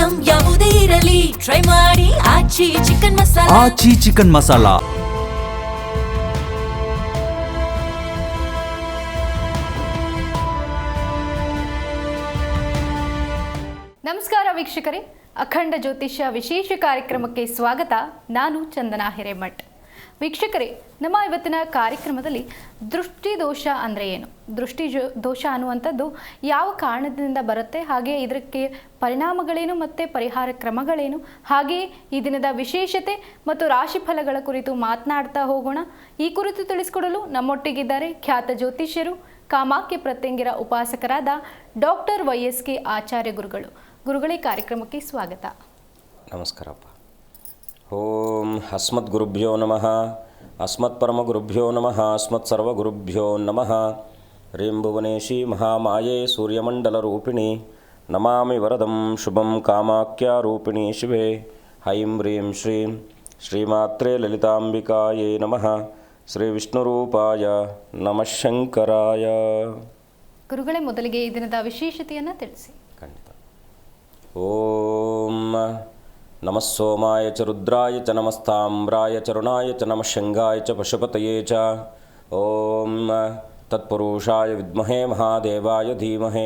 Item ಯಾವುದೇ ಇರಲಿ try ಮಾಡಿ ಆಚಿ ಚಿಕನ್ ಮಸಾಲಾ. ಆಚಿ ಚಿಕನ್ ಮಸಾಲಾ. ನಮಸ್ಕಾರ ವೀಕ್ಷಕರೇ, ಅಖಂಡ ಜ್ಯೋತಿಷ್ಯ ವಿಶೇಷ ಕಾರ್ಯಕ್ರಮಕ್ಕೆ ಸ್ವಾಗತ. ನಾನು ಚಂದನಾ ಹಿರೇಮಠ್. ವೀಕ್ಷಕರೇ, ನಮ್ಮ ಇವತ್ತಿನ ಕಾರ್ಯಕ್ರಮದಲ್ಲಿ ದೃಷ್ಟಿ ದೋಷ ಅಂದರೆ ಏನು, ದೃಷ್ಟಿ ದೋಷ ಅನ್ನುವಂಥದ್ದು ಯಾವ ಕಾರಣದಿಂದ ಬರುತ್ತೆ, ಹಾಗೆ ಇದಕ್ಕೆ ಪರಿಣಾಮಗಳೇನು ಮತ್ತು ಪರಿಹಾರ ಕ್ರಮಗಳೇನು, ಹಾಗೆಯೇ ಈ ದಿನದ ವಿಶೇಷತೆ ಮತ್ತು ರಾಶಿಫಲಗಳ ಕುರಿತು ಮಾತನಾಡ್ತಾ ಹೋಗೋಣ. ಈ ಕುರಿತು ತಿಳಿಸಿಕೊಡಲು ನಮ್ಮೊಟ್ಟಿಗಿದ್ದಾರೆ ಖ್ಯಾತ ಜ್ಯೋತಿಷ್ಯರು, ಕಾಮಾಖ್ಯ ಪ್ರತ್ಯಂಗಿರ ಉಪಾಸಕರಾದ ಡಾಕ್ಟರ್ YSK ಆಚಾರ್ಯ ಗುರುಗಳು. ಗುರುಗಳೇ, ಕಾರ್ಯಕ್ರಮಕ್ಕೆ ಸ್ವಾಗತ. ನಮಸ್ಕಾರಪ್ಪ. ಓಂ ಅಸ್ಮದ್ ಗುರುಭ್ಯೋ ನಮಃ, ಅಸ್ಮತ್ ಪರಮ ಗುರುಭ್ಯೋ ನಮಃ, ಅಸ್ಮತ್ ಸರ್ವ ಗುರುಭ್ಯೋ ನಮಃ. ಹ್ರೀಂ ಭುವನೇಶಿ ಮಹಾಮಾಯೇ ಸೂರ್ಯಮಂಡಲ ರೂಪಿಣಿ ನಮಾಮಿ ವರದಂ ಶುಭಂ ಕಾಮಾಖ್ಯ ರೂಪಿಣಿ ಶಿವೆ. ಹೈಂ ಹ್ರೀಂ ಶ್ರೀಂ ಶ್ರೀಮಾತ್ರೇ ಲಲಿತಾಂಬಿಕಾಯೇ ನಮಃ. ಶ್ರೀ ವಿಷ್ಣುರೂಪಾಯ ನಮಃ ಶಂಕರಾಯ. ಗುರುಗಳೇ, ಮೊದಲಿಗೆ ಈ ದಿನದ ವಿಶೇಷತೆಯನ್ನು ತಿಳಿಸಿ. ಖಂಡಿತ. ಓಂ ನಮಃ ಸೋಮಾಯ ಚ ರುದ್ರಾಯ ಚ ನಮಸ್ತಾಮ್ರಾಯ ಚ ರುಣಾಯ ಚ ನಮಃ ಶಂಗಾಯ ಚ ಪಶುಪತಯೇ ಚ. ಓಂ ತತ್ಪುರುಷಾಯ ವಿದ್ಮಹೇ ಮಹಾದೇವಾಯ ಧೀಮಹಿ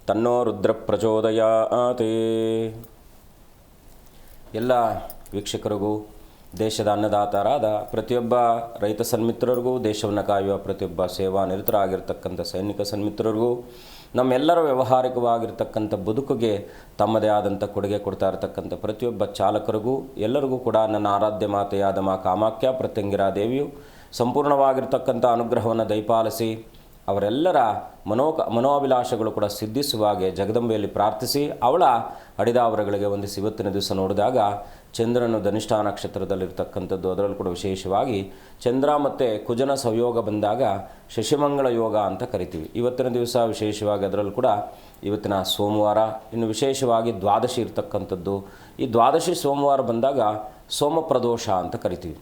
ತನ್ನೋ ರುದ್ರ ಪ್ರಚೋದಯಾತ್. ಎಲ್ಲ ವೀಕ್ಷಕರಿಗೂ, ದೇಶದ ಅನ್ನದಾತರಾದ ಪ್ರತಿಯೊಬ್ಬ ರೈತ ಸನ್ಮಿತ್ರರಿಗೂ, ದೇಶವನ್ನು ಕಾಯುವ ಪ್ರತಿಯೊಬ್ಬ ಸೇವಾ ನಿರತರಾಗಿರ್ತಕ್ಕಂಥ ಸೈನಿಕ ಸನ್ಮಿತ್ರರಿಗೂ, ನಮ್ಮೆಲ್ಲರ ವ್ಯಾವಹಾರಿಕವಾಗಿರ್ತಕ್ಕಂಥ ಬದುಕಿಗೆ ತಮ್ಮದೇ ಆದಂಥ ಕೊಡುಗೆ ಕೊಡ್ತಾ ಇರತಕ್ಕಂಥ ಪ್ರತಿಯೊಬ್ಬ ಚಾಲಕರಿಗೂ ಎಲ್ಲರಿಗೂ ಕೂಡ ನನ್ನ ಆರಾಧ್ಯ ಮಾತೆಯಾದ ಮಾ ಕಾಮಾಖ್ಯ ಪ್ರತ್ಯಂಗಿರಾ ದೇವಿಯು ಸಂಪೂರ್ಣವಾಗಿರ್ತಕ್ಕಂಥ ಅನುಗ್ರಹವನ್ನು ದಯಪಾಲಿಸಿ ಅವರೆಲ್ಲರ ಮನೋಭಿಲಾಷೆಗಳು ಕೂಡ ಸಿದ್ಧಿಸುವಾಗೆ ಜಗದಂಬೆಯಲ್ಲಿ ಪ್ರಾರ್ಥಿಸಿ ಅವಳ ಅಡಿದಾವರಗಳಿಗೆ ಒಂದಿಸಿ ಇವತ್ತಿನ ದಿವಸ ನೋಡಿದಾಗ ಚಂದ್ರನು ಧನಿಷ್ಠಾ ನಕ್ಷತ್ರದಲ್ಲಿರ್ತಕ್ಕಂಥದ್ದು, ಅದರಲ್ಲೂ ಕೂಡ ವಿಶೇಷವಾಗಿ ಚಂದ್ರ ಮತ್ತು ಕುಜನ ಸಂಯೋಗ ಬಂದಾಗ ಶಶಿಮಂಗಳ ಯೋಗ ಅಂತ ಕರಿತೀವಿ. ಇವತ್ತಿನ ದಿವಸ ವಿಶೇಷವಾಗಿ ಅದರಲ್ಲೂ ಕೂಡ ಇವತ್ತಿನ ಸೋಮವಾರ, ಇನ್ನು ವಿಶೇಷವಾಗಿ ದ್ವಾದಶಿ ಇರ್ತಕ್ಕಂಥದ್ದು. ಈ ದ್ವಾದಶಿ ಸೋಮವಾರ ಬಂದಾಗ ಸೋಮಪ್ರದೋಷ ಅಂತ ಕರಿತೀವಿ.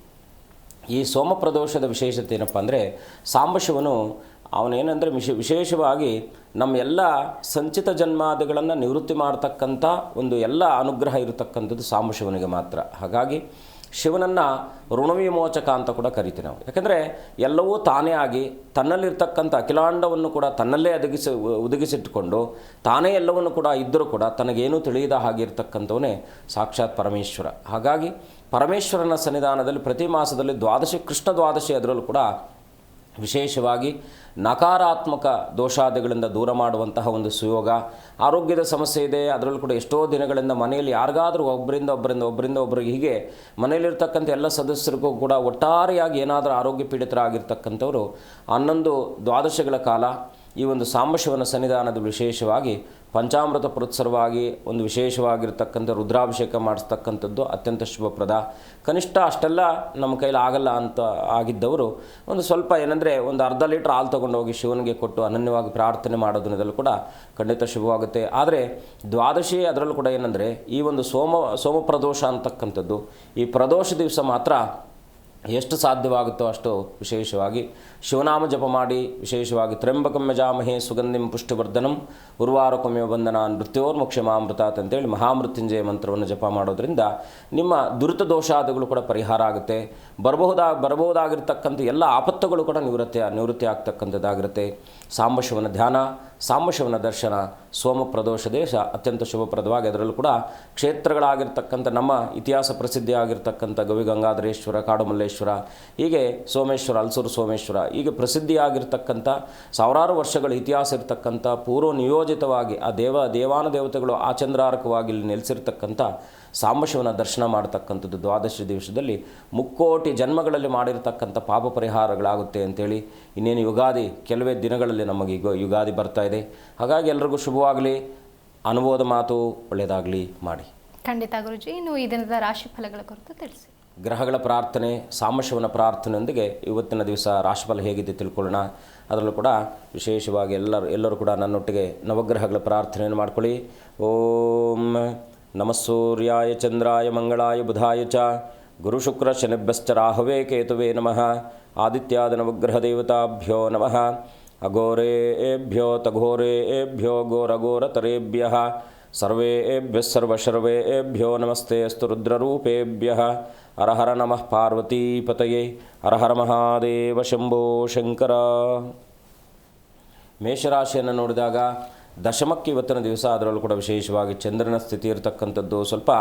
ಈ ಸೋಮಪ್ರದೋಷದ ವಿಶೇಷತೆ ಏನಪ್ಪ ಅಂದರೆ, ಸಾಂಬಶಿವನು ಅವನೇನೆಂದರೆ ವಿಶೇಷವಾಗಿ ನಮ್ಮ ಎಲ್ಲ ಸಂಚಿತ ಜನ್ಮಾದಿಗಳನ್ನು ನಿವೃತ್ತಿ ಮಾಡ್ತಕ್ಕಂಥ ಒಂದು ಎಲ್ಲ ಅನುಗ್ರಹ ಇರತಕ್ಕಂಥದ್ದು ಸಾಂಬಶಿವನಿಗೆ ಮಾತ್ರ. ಹಾಗಾಗಿ ಶಿವನನ್ನು ಋಣವಿಮೋಚಕ ಅಂತ ಕೂಡ ಕರಿತೀವಿ ನಾವು. ಯಾಕೆಂದರೆ ಎಲ್ಲವೂ ತಾನೇ ಆಗಿ ತನ್ನಲ್ಲಿರ್ತಕ್ಕಂಥ ಅಖಿಲಾಂಡವನ್ನು ಕೂಡ ತನ್ನಲ್ಲೇ ಒದಗಿಸಿಟ್ಟುಕೊಂಡು ತಾನೇ ಎಲ್ಲವನ್ನು ಕೂಡ ಇದ್ದರೂ ಕೂಡ ತನಗೇನೂ ತಿಳಿಯದ ಹಾಗೆ ಇರ್ತಕ್ಕಂಥವನೇ ಸಾಕ್ಷಾತ್ ಪರಮೇಶ್ವರ. ಹಾಗಾಗಿ ಪರಮೇಶ್ವರನ ಸನ್ನಿಧಾನದಲ್ಲಿ ಪ್ರತಿ ಮಾಸದಲ್ಲಿ ದ್ವಾದಶಿ, ಕೃಷ್ಣ ದ್ವಾದಶಿ, ಅದರಲ್ಲೂ ಕೂಡ ವಿಶೇಷವಾಗಿ ನಕಾರಾತ್ಮಕ ದೋಷಾದಿಗಳಿಂದ ದೂರ ಮಾಡುವಂತಹ ಒಂದು ಸುಯೋಗ. ಆರೋಗ್ಯದ ಸಮಸ್ಯೆ ಇದೆ, ಅದರಲ್ಲೂ ಕೂಡ ಎಷ್ಟೋ ದಿನಗಳಿಂದ ಮನೆಯಲ್ಲಿ ಯಾರಿಗಾದರೂ ಒಬ್ಬರಿಂದ ಒಬ್ಬರಿಗೆ ಹೀಗೆ ಮನೆಯಲ್ಲಿರ್ತಕ್ಕಂಥ ಎಲ್ಲ ಸದಸ್ಯರಿಗೂ ಕೂಡ ಒಟ್ಟಾರೆಯಾಗಿ ಏನಾದರೂ ಆರೋಗ್ಯ ಪೀಡಿತರಾಗಿರ್ತಕ್ಕಂಥವರು 11 ದ್ವಾದಶಿಗಳ ಕಾಲ ಈ ಒಂದು ಸಾಂಬಶಿವನ ಸನ್ನಿಧಾನದ ವಿಶೇಷವಾಗಿ ಪಂಚಾಮೃತ ಪುರಸ್ಸರವಾಗಿ ಒಂದು ವಿಶೇಷವಾಗಿರ್ತಕ್ಕಂಥ ರುದ್ರಾಭಿಷೇಕ ಮಾಡಿಸ್ತಕ್ಕಂಥದ್ದು ಅತ್ಯಂತ ಶುಭಪ್ರದ. ಕನಿಷ್ಠ ಅಷ್ಟೆಲ್ಲ ನಮ್ಮ ಕೈಲಿ ಆಗಲ್ಲ ಅಂತ ಆಗಿದ್ದವರು ಒಂದು ಸ್ವಲ್ಪ ಏನಂದರೆ ಒಂದು ಅರ್ಧ ಲೀಟ್ರ್ ಹಾಲು ತೊಗೊಂಡೋಗಿ ಶಿವನಿಗೆ ಕೊಟ್ಟು ಅನನ್ಯವಾಗಿ ಪ್ರಾರ್ಥನೆ ಮಾಡೋದ್ರಿಂದಲೂ ಕೂಡ ಖಂಡಿತ ಶುಭವಾಗುತ್ತೆ. ಆದರೆ ದ್ವಾದಶಿ ಅದರಲ್ಲೂ ಕೂಡ ಏನಂದರೆ ಈ ಒಂದು ಸೋಮಪ್ರದೋಷ ಅಂತಕ್ಕಂಥದ್ದು, ಈ ಪ್ರದೋಷ ದಿವಸ ಮಾತ್ರ ಎಷ್ಟು ಸಾಧ್ಯವಾಗುತ್ತೋ ಅಷ್ಟು ವಿಶೇಷವಾಗಿ ಶಿವನಾಮ ಜಪ ಮಾಡಿ, ವಿಶೇಷವಾಗಿ ತ್ರ್ಯಂಬಕಂ ಯಜಾಮಹೇ ಸುಗಂಧಿಂ ಪುಷ್ಟಿವರ್ಧನಂ ಉರ್ವಾರುಕಮ್ಯ ಬಂಧನ ಮೃತ್ಯೋರ್ಮುಕ್ಷಮಾಮೃತಾತ್ ಅಂತೇಳಿ ಮಹಾಮೃತ್ಯುಂಜಯ ಮಂತ್ರವನ್ನು ಜಪ ಮಾಡೋದ್ರಿಂದ ನಿಮ್ಮ ದುರಿತ ದೋಷಾದಿಗಳು ಕೂಡ ಪರಿಹಾರ ಆಗುತ್ತೆ. ಬರಬಹುದಾಗಿರ್ತಕ್ಕಂಥ ಎಲ್ಲ ಆಪತ್ತುಗಳು ಕೂಡ ನಿವೃತ್ತಿ ಆಗ್ತಕ್ಕಂಥದ್ದಾಗಿರುತ್ತೆ. ಸಾಂಬಶಿವನ ಧ್ಯಾನ, ಸಾಂಬಶಿವನ ದರ್ಶನ, ಸೋಮಪ್ರದೋಷ ದೇಶ ಅತ್ಯಂತ ಶುಭಪ್ರದವಾಗಿ, ಅದರಲ್ಲೂ ಕೂಡ ಕ್ಷೇತ್ರಗಳಾಗಿರ್ತಕ್ಕಂಥ ನಮ್ಮ ಇತಿಹಾಸ ಪ್ರಸಿದ್ಧಿ ಆಗಿರ್ತಕ್ಕಂಥ ಗವಿಗಂಗಾಧರೇಶ್ವರ, ಕಾಡುಮಲ್ಲೇಶ್ವರ, ಹೀಗೆ ಸೋಮೇಶ್ವರ, ಅಲ್ಸೂರು ಸೋಮೇಶ್ವರ, ಹೀಗೆ ಪ್ರಸಿದ್ಧಿಯಾಗಿರ್ತಕ್ಕಂಥ ಸಾವಿರಾರು ವರ್ಷಗಳ ಇತಿಹಾಸ ಇರತಕ್ಕಂಥ ಪೂರ್ವ ನಿಯೋಜಿತವಾಗಿ ಆ ದೇವಾನುದೇವತೆಗಳು ಆಚಂದ್ರಾರ್ಕವಾಗಿ ಇಲ್ಲಿ ನೆಲೆಸಿರ್ತಕ್ಕಂಥ ಸಾಂಬಶಿವನ ದರ್ಶನ ಮಾಡತಕ್ಕಂಥದ್ದು ದ್ವಾದಶಿ ದಿವಸದಲ್ಲಿ ಮುಕ್ಕೋಟಿ ಜನ್ಮಗಳಲ್ಲಿ ಮಾಡಿರ್ತಕ್ಕಂಥ ಪಾಪ ಪರಿಹಾರಗಳಾಗುತ್ತೆ ಅಂತೇಳಿ. ಇನ್ನೇನು ಯುಗಾದಿ ಕೆಲವೇ ದಿನಗಳಲ್ಲಿ ನಮಗೆ ಯುಗಾದಿ ಬರ್ತಾ ಇದೆ. ಹಾಗಾಗಿ ಎಲ್ರಿಗೂ ಶುಭವಾಗಲಿ, ಅನುಭವದ ಮಾತು ಒಳ್ಳೆಯದಾಗಲಿ ಮಾಡಿ. ಖಂಡಿತ ಗುರುಜಿ. ಇನ್ನು ಈ ದಿನದ ರಾಶಿಫಲಗಳ ಕುರಿತು ತಿಳಿಸಿ. ಗ್ರಹಗಳ ಪ್ರಾರ್ಥನೆ, ಸಾಂಬಶಿವನ ಪ್ರಾರ್ಥನೆಯೊಂದಿಗೆ ಇವತ್ತಿನ ದಿವಸ ರಾಶಿಫಲ ಹೇಗಿದೆ ತಿಳ್ಕೊಳ್ಳೋಣ. ಅದರಲ್ಲೂ ಕೂಡ ವಿಶೇಷವಾಗಿ ಎಲ್ಲರೂ ಕೂಡ ನನ್ನೊಟ್ಟಿಗೆ ನವಗ್ರಹಗಳ ಪ್ರಾರ್ಥನೆಯನ್ನು ಮಾಡ್ಕೊಳ್ಳಿ. ಓಂ ನಮಃ ಸೂರ್ಯಾಯ ಚಂದ್ರಾಯ ಮಂಗಳಾಯ ಬುಧಾಯ ಚ ಗುರು ಶುಕ್ರ ಶನಿಭ್ಯಶ್ಚ ರಾಹವೇ ಕೇತುವೇ ನಮಃ. ಆದಿತ್ಯಾದ ನವಗ್ರಹ ದೇವತಾಭ್ಯೋ ನಮಃ. ಅಘೋರೇಭ್ಯೋ ತಘೋರೇಭ್ಯೋ ಘೋರಘೋರತರೇಭ್ಯಃ ಸರ್ವೇಭ್ಯಃ ಸರ್ವಶರ್ವೇಭ್ಯೋ ನಮಸ್ತೆ ಅಸ್ತು ರುದ್ರರೂಪೇಭ್ಯಃ ಹರ ಹರ ನಮಃ ಪಾರ್ವತೀಪತಯೇ ಹರ ಹರ ಮಹಾದೇವ ಶಂಭೋ ಶಂಕರ. ಮೇಷರಾಶಿಯನ್ನು ನೋಡಿದಾಗ ದಶಮಕ್ಕೆ ಇವತ್ತಿನ ದಿವಸ ಅದರಲ್ಲೂ ಕೂಡ ವಿಶೇಷವಾಗಿ ಚಂದ್ರನ ಸ್ಥಿತಿ ಇರತಕ್ಕಂಥದ್ದು, ಸ್ವಲ್ಪ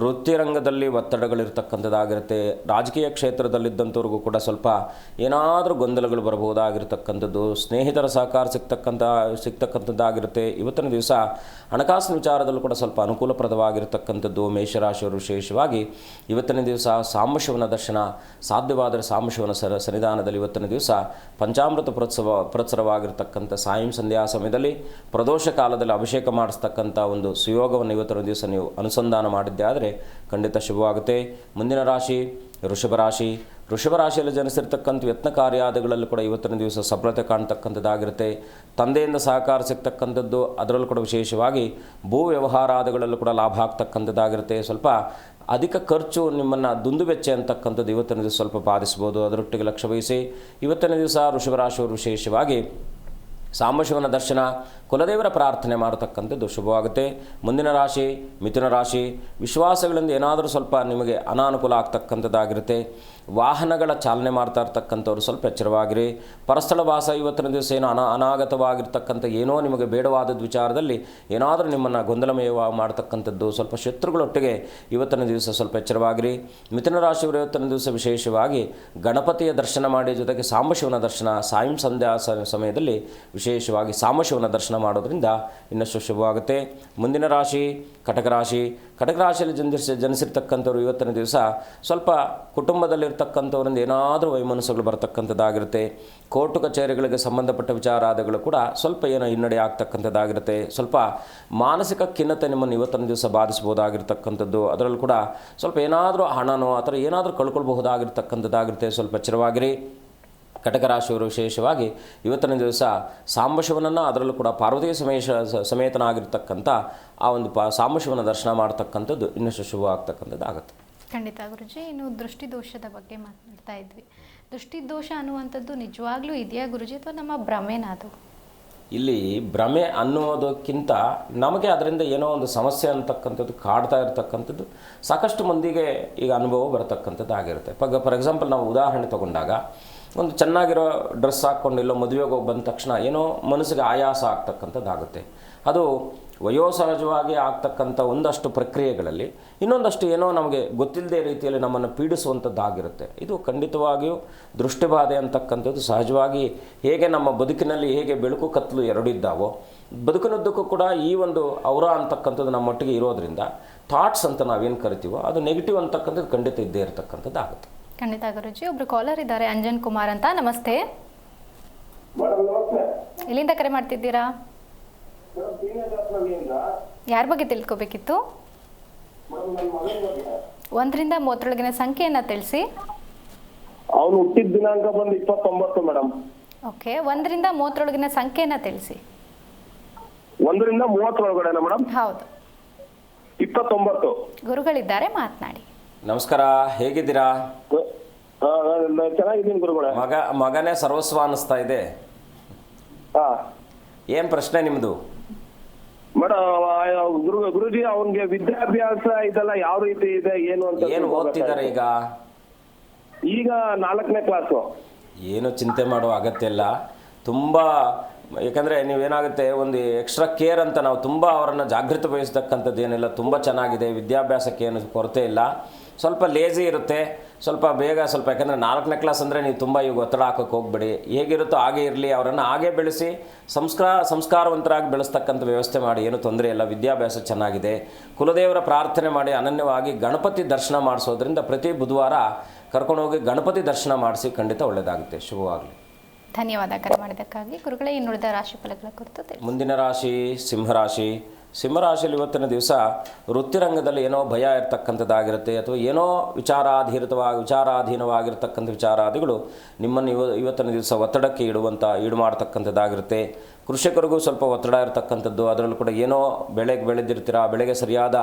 ವೃತ್ತಿರಂಗದಲ್ಲಿ ಒತ್ತಡಗಳಿರ್ತಕ್ಕಂಥದ್ದಾಗಿರುತ್ತೆ. ರಾಜಕೀಯ ಕ್ಷೇತ್ರದಲ್ಲಿದ್ದಂಥವ್ರಿಗೂ ಕೂಡ ಸ್ವಲ್ಪ ಏನಾದರೂ ಗೊಂದಲಗಳು ಬರಬಹುದಾಗಿರ್ತಕ್ಕಂಥದ್ದು, ಸ್ನೇಹಿತರ ಸಹಕಾರ ಸಿಗ್ತಕ್ಕಂಥದ್ದಾಗಿರುತ್ತೆ. ಇವತ್ತಿನ ದಿವಸ ಹಣಕಾಸಿನ ವಿಚಾರದಲ್ಲೂ ಕೂಡ ಸ್ವಲ್ಪ ಅನುಕೂಲಪ್ರದವಾಗಿರ್ತಕ್ಕಂಥದ್ದು. ಮೇಷರಾಶಿಯವರು ವಿಶೇಷವಾಗಿ ಇವತ್ತಿನ ದಿವಸ ಸಾಂಬಶಿವನ ದರ್ಶನ, ಸಾಧ್ಯವಾದರೆ ಸಾಂಬಶಿವನ ಸನ್ನಿಧಾನದಲ್ಲಿ ಇವತ್ತಿನ ದಿವಸ ಪಂಚಾಮೃತ ಪ್ರಚರವಾಗಿರ್ತಕ್ಕಂಥ ಸಾಯಂ ಸಂಧ್ಯಾ ಸಮಯದಲ್ಲಿ ಪ್ರದೋಷ ಕಾಲದಲ್ಲಿ ಅಭಿಷೇಕ ಮಾಡಿಸ್ತಕ್ಕಂಥ ಒಂದು ಸುಯೋಗವನ್ನು ಇವತ್ತಿನ ದಿವಸ ನೀವು ಅನುಸಂಧಾನ ಮಾಡಿದ್ದೆ ಆದರೆ ಖಂಡಿತ ಶುಭವಾಗುತ್ತೆ. ಮುಂದಿನ ರಾಶಿ ವೃಷಭ ರಾಶಿ. ವೃಷಭ ರಾಶಿಯಲ್ಲಿ ಜನಿಸಿರ್ತಕ್ಕಂಥ ಯತ್ನ ಕಾರ್ಯಾದಿಗಳಲ್ಲೂ ಕೂಡ ಇವತ್ತಿನ ದಿವಸ ಸಫಲತೆ ಕಾಣ್ತಕ್ಕಂಥದ್ದಾಗಿರುತ್ತೆ. ತಂದೆಯಿಂದ ಸಹಕಾರ ಸಿಗ್ತಕ್ಕಂಥದ್ದು, ಅದರಲ್ಲೂ ಕೂಡ ವಿಶೇಷವಾಗಿ ಭೂ ವ್ಯವಹಾರಾದಿಗಳಲ್ಲೂ ಕೂಡ ಲಾಭ ಆಗ್ತಕ್ಕಂಥದ್ದಾಗಿರುತ್ತೆ. ಸ್ವಲ್ಪ ಅಧಿಕ ಖರ್ಚು ನಿಮ್ಮನ್ನು ದುಂದುವೆಚ್ಚ ಅಂತಕ್ಕಂಥದ್ದು ಇವತ್ತಿನ ದಿವಸ ಸ್ವಲ್ಪ ಬಾಧಿಸ್ಬೋದು, ಅದರೊಟ್ಟಿಗೆ ಲಕ್ಷ್ಯ ವಹಿಸಿ. ಇವತ್ತಿನ ದಿವಸ ವೃಷಭ ರಾಶಿಯವರು ವಿಶೇಷವಾಗಿ ಸಾಂಬಶಿವನ ದರ್ಶನ, ಕುಲದೇವರ ಪ್ರಾರ್ಥನೆ ಮಾಡತಕ್ಕಂಥದ್ದು ಶುಭವಾಗುತ್ತೆ. ಮುಂದಿನ ರಾಶಿ ಮಿಥುನ ರಾಶಿ. ವಿಶ್ವಾಸಗಳಿಂದ ಏನಾದರೂ ಸ್ವಲ್ಪ ನಿಮಗೆ ಅನಾನುಕೂಲ ಆಗ್ತಕ್ಕಂಥದ್ದಾಗಿರುತ್ತೆ. ವಾಹನಗಳ ಚಾಲನೆ ಮಾಡ್ತಾ ಇರ್ತಕ್ಕಂಥವ್ರು ಸ್ವಲ್ಪ ಎಚ್ಚರವಾಗಿರಿ. ಪರಸ್ಥಳ ವಾಸ ಇವತ್ತಿನ ದಿವಸ ಏನೋ ಅನಾಗತವಾಗಿರ್ತಕ್ಕಂಥ ಏನೋ ನಿಮಗೆ ಬೇಡವಾದದ ವಿಚಾರದಲ್ಲಿ ಏನಾದರೂ ನಿಮ್ಮನ್ನು ಗೊಂದಲಮಯ ಮಾಡ್ತಕ್ಕಂಥದ್ದು, ಸ್ವಲ್ಪ ಶತ್ರುಗಳೊಟ್ಟಿಗೆ ಇವತ್ತಿನ ದಿವಸ ಸ್ವಲ್ಪ ಎಚ್ಚರವಾಗಿರಿ. ಮಿಥುನ ರಾಶಿಯವರು ಇವತ್ತಿನ ದಿವಸ ವಿಶೇಷವಾಗಿ ಗಣಪತಿಯ ದರ್ಶನ ಮಾಡಿ, ಜೊತೆಗೆ ಸಾಂಬಶಿವನ ದರ್ಶನ ಸಾಯಂ ಸಂಧ್ಯಾ ಸಮಯದಲ್ಲಿ ವಿಶೇಷವಾಗಿ ಸಾಂಬಶಿವನ ದರ್ಶನ ಮಾಡೋದ್ರಿಂದ ಇನ್ನಷ್ಟು ಶುಭವಾಗುತ್ತೆ. ಮುಂದಿನ ರಾಶಿ ಕಟಕ ರಾಶಿ. ಕಟಕ ರಾಶಿಯಲ್ಲಿ ಜನಿಸಿರ್ತಕ್ಕಂಥವ್ರು ಇವತ್ತಿನ ದಿವಸ ಸ್ವಲ್ಪ ಕುಟುಂಬದಲ್ಲಿರ್ತಕ್ಕಂಥವರಿಂದ ಏನಾದರೂ ವೈಮನಸ್ಸುಗಳು ಬರ್ತಕ್ಕಂಥದ್ದಾಗಿರುತ್ತೆ. ಕೋರ್ಟು ಕಚೇರಿಗಳಿಗೆ ಸಂಬಂಧಪಟ್ಟ ವಿಚಾರಾದಿಗಳು ಕೂಡ ಸ್ವಲ್ಪ ಏನೋ ಹಿನ್ನಡೆ ಆಗ್ತಕ್ಕಂಥದ್ದಾಗಿರುತ್ತೆ. ಸ್ವಲ್ಪ ಮಾನಸಿಕ ಖಿನ್ನತೆ ನಿಮ್ಮನ್ನು ಇವತ್ತಿನ ದಿವಸ ಬಾಧಿಸ್ಬೋದಾಗಿರ್ತಕ್ಕಂಥದ್ದು, ಅದರಲ್ಲೂ ಕೂಡ ಸ್ವಲ್ಪ ಏನಾದರೂ ಹಣನೋ ಆ ಥರ ಏನಾದರೂ ಕಳ್ಕೊಳ್ಬಹುದಾಗಿರ್ತಕ್ಕಂಥದ್ದಾಗಿರುತ್ತೆ. ಸ್ವಲ್ಪ ಎಚ್ಚರವಾಗಿರಿ. ಕಟಕ ರಾಶಿಯವರು ವಿಶೇಷವಾಗಿ ಇವತ್ತಿನ ದಿವಸ ಸಾಂಬಶಿವನನ್ನು, ಅದರಲ್ಲೂ ಕೂಡ ಪಾರ್ವತಿ ಸಮೇತನಾಗಿರ್ತಕ್ಕಂಥ ಆ ಒಂದು ಸಾಂಬಶಿವನ ದರ್ಶನ ಮಾಡ್ತಕ್ಕಂಥದ್ದು ಇನ್ನಷ್ಟು ಶುಭ ಆಗ್ತಕ್ಕಂಥದ್ದು ಆಗುತ್ತೆ. ಖಂಡಿತ ಗುರುಜಿ. ಇನ್ನು ದೃಷ್ಟಿದೋಷದ ಬಗ್ಗೆ ಮಾತನಾಡ್ತಾ ಇದ್ವಿ. ದೃಷ್ಟಿದೋಷ ಅನ್ನುವಂಥದ್ದು ನಿಜವಾಗ್ಲೂ ಇದೆಯಾ ಗುರುಜಿ, ಅಥವಾ ನಮ್ಮ ಭ್ರಮೆನಾದು? ಇಲ್ಲಿ ಭ್ರಮೆ ಅನ್ನೋದಕ್ಕಿಂತ ನಮಗೆ ಅದರಿಂದ ಏನೋ ಒಂದು ಸಮಸ್ಯೆ ಅಂತಕ್ಕಂಥದ್ದು ಕಾಡ್ತಾ ಇರತಕ್ಕಂಥದ್ದು ಸಾಕಷ್ಟು ಮಂದಿಗೆ ಈಗ ಅನುಭವ ಬರತಕ್ಕಂಥದ್ದು ಆಗಿರುತ್ತೆ. ಫಾರ್ ಎಕ್ಸಾಂಪಲ್ ನಾವು ಉದಾಹರಣೆ ತಗೊಂಡಾಗ ಒಂದು ಚೆನ್ನಾಗಿರೋ ಡ್ರೆಸ್ ಹಾಕ್ಕೊಂಡಿಲ್ಲೋ ಮದುವೆಗೆ ಹೋಗಿ ಬಂದ ತಕ್ಷಣ ಏನೋ ಮನಸ್ಸಿಗೆ ಆಯಾಸ ಆಗ್ತಕ್ಕಂಥದ್ದಾಗುತ್ತೆ. ಅದು ವಯೋಸಹಜವಾಗಿ ಆಗ್ತಕ್ಕಂಥ ಒಂದಷ್ಟು ಪ್ರಕ್ರಿಯೆಗಳಲ್ಲಿ ಇನ್ನೊಂದಷ್ಟು ಏನೋ ನಮಗೆ ಗೊತ್ತಿಲ್ಲದೆ ರೀತಿಯಲ್ಲಿ ನಮ್ಮನ್ನು ಪೀಡಿಸುವಂಥದ್ದಾಗಿರುತ್ತೆ. ಇದು ಖಂಡಿತವಾಗಿಯೂ ದೃಷ್ಟಿಬಾಧೆ ಅಂತಕ್ಕಂಥದ್ದು ಸಹಜವಾಗಿ ಹೇಗೆ ನಮ್ಮ ಬದುಕಿನಲ್ಲಿ ಹೇಗೆ ಬೆಳಕು ಕತ್ತಲು ಎರಡಿದ್ದಾವೋ, ಬದುಕಿನದ್ದಕ್ಕೂ ಕೂಡ ಈ ಒಂದು ಔರ ಅಂತಕ್ಕಂಥದ್ದು ನಮ್ಮೊಟ್ಟಿಗೆ ಇರೋದ್ರಿಂದ ಥಾಟ್ಸ್ ಅಂತ ನಾವೇನು ಕರಿತೀವೋ ಅದು ನೆಗೆಟಿವ್ ಅಂತಕ್ಕಂಥದ್ದು ಖಂಡಿತ ಇದ್ದೇ ಇರತಕ್ಕಂಥದ್ದು ಆಗುತ್ತೆ. ಖಂಡಿತ ಗುರುಜಿ. ಒಬ್ರು ಕಾಲರ್ ಇದ್ದಾರೆ, ಅಂಜನ್ ಕುಮಾರ್ ಅಂತ. ನಮಸ್ತೆ. ಎಲ್ಲಿಂದ ಕರೆ ಮಾಡ್ತಿದ್ದೀರಾ? ಯಾರ ಬಗ್ಗೆ ತಿಳ್ಕೊಬೇಕಿತ್ತು? 1ರಿಂದ 30ರೊಳಗಿನ ಸಂಖ್ಯೆಯನ್ನ ತಿಳಿಸಿ. ಅವನು ಹುಟ್ಟಿದ ದಿನಾಂಕ ಬಂದು 29 ಮೇಡಮ್. ಓಕೆ, 1ರಿಂದ 30ರೊಳಗಿನ ಸಂಖ್ಯೆಯನ್ನ ತಿಳಿಸಿ. 1ರಿಂದ 30 ಒಳಗಡೆನಾ ಮೇಡಮ್? ಹೌದು. 29. ಗುರುಗಳಿದ್ದಾರೆ, ಮಾತನಾಡಿ. ನಮಸ್ಕಾರ, ಹೇಗಿದ್ದೀರಾ? ಚೆನ್ನಾಗಿದ್ದೀನಿ ಗುರುಗಳೇ. ಮಗನೇ ಸರ್ವಸ್ವ ಅನ್ನಿಸ್ತಾ ಇದೆ. ಏನು ಪ್ರಶ್ನೆ ನಿಮ್ಮದು? ಮೇಡಮ್ ಗುರುಜಿ ಅವನ್ಗೆ ವಿದ್ಯಾಭ್ಯಾಸ ಇದೆಲ್ಲ ಯಾವ ರೀತಿ ಇದೆ ಏನು ಅಂತ. ಏನು ಓದ್ತಿದ್ದಾರೆ ಈಗ? ಈಗ 4ನೇ ಕ್ಲಾಸು. ಏನು ಚಿಂತೆ ಮಾಡುವ ಅಗತ್ಯ ಇಲ್ಲ. ತುಂಬ ಯಾಕಂದರೆ ನೀವೇನಾಗುತ್ತೆ, ಒಂದು ಎಕ್ಸ್ಟ್ರಾ ಕೇರ್ ಅಂತ ನಾವು ತುಂಬ ಅವರನ್ನು ಜಾಗೃತಿ ವಹಿಸ್ತಕ್ಕಂಥದ್ದು ಏನಿಲ್ಲ. ತುಂಬ ಚೆನ್ನಾಗಿದೆ, ವಿದ್ಯಾಭ್ಯಾಸಕ್ಕೆ ಏನು ಕೊರತೆ ಇಲ್ಲ. ಸ್ವಲ್ಪ ಲೇಜಿ ಇರುತ್ತೆ, ಸ್ವಲ್ಪ ಬೇಗ ಸ್ವಲ್ಪ, ಯಾಕಂದರೆ 4ನೇ ಕ್ಲಾಸ್ ಅಂದರೆ ನೀವು ತುಂಬ ಈಗ ಒತ್ತಡ ಹಾಕೋಕ್ಕೆ ಹೋಗ್ಬೇಡಿ. ಹೇಗಿರುತ್ತೋ ಹಾಗೇ ಇರಲಿ, ಅವರನ್ನು ಹಾಗೇ ಬೆಳೆಸಿ ಸಂಸ್ಕಾರವಂತರಾಗಿ ಬೆಳೆಸ್ತಕ್ಕಂಥ ವ್ಯವಸ್ಥೆ ಮಾಡಿ, ಏನು ತೊಂದರೆ ಇಲ್ಲ. ವಿದ್ಯಾಭ್ಯಾಸ ಚೆನ್ನಾಗಿದೆ. ಕುಲದೇವರ ಪ್ರಾರ್ಥನೆ ಮಾಡಿ ಅನನ್ಯವಾಗಿ ಗಣಪತಿ ದರ್ಶನ ಮಾಡಿಸೋದ್ರಿಂದ ಪ್ರತಿ ಬುಧವಾರ ಕರ್ಕೊಂಡೋಗಿ ಗಣಪತಿ ದರ್ಶನ ಮಾಡಿಸಿ, ಖಂಡಿತ ಒಳ್ಳೆಯದಾಗುತ್ತೆ. ಶುಭವಾಗಲಿ. ಧನ್ಯವಾದ ಕರೆ ಮಾಡಿದ್ದಕ್ಕಾಗಿ. ಗುರುಗಳೇ, ಇನ್ನುಳಿದ ರಾಶಿ ಫಲಗಳ ಕುರಿತು ತಿಳಿಸಿ. ಮುಂದಿನ ರಾಶಿ ಸಿಂಹರಾಶಿ. ಸಿಂಹರಾಶಿಯಲ್ಲಿ ಇವತ್ತಿನ ದಿವಸ ವೃತ್ತಿರಂಗದಲ್ಲಿ ಏನೋ ಭಯ ಇರ್ತಕ್ಕಂಥದ್ದಾಗಿರುತ್ತೆ, ಅಥವಾ ಏನೋ ವಿಚಾರಾಧೀನವಾಗಿರ್ತಕ್ಕಂಥ ವಿಚಾರಾದಿಗಳು ನಿಮ್ಮನ್ನು ಇವತ್ತಿನ ದಿವಸ ಒತ್ತಡಕ್ಕೆ ಈಡು ಮಾಡ್ತಕ್ಕಂಥದ್ದಾಗಿರುತ್ತೆ. ಕೃಷಿಕರಿಗೂ ಸ್ವಲ್ಪ ಒತ್ತಡ ಇರತಕ್ಕಂಥದ್ದು, ಅದರಲ್ಲೂ ಕೂಡ ಏನೋ ಬೆಳೆಗೆ ಬೆಳೆದಿರ್ತೀರ, ಬೆಳೆಗೆ ಸರಿಯಾದ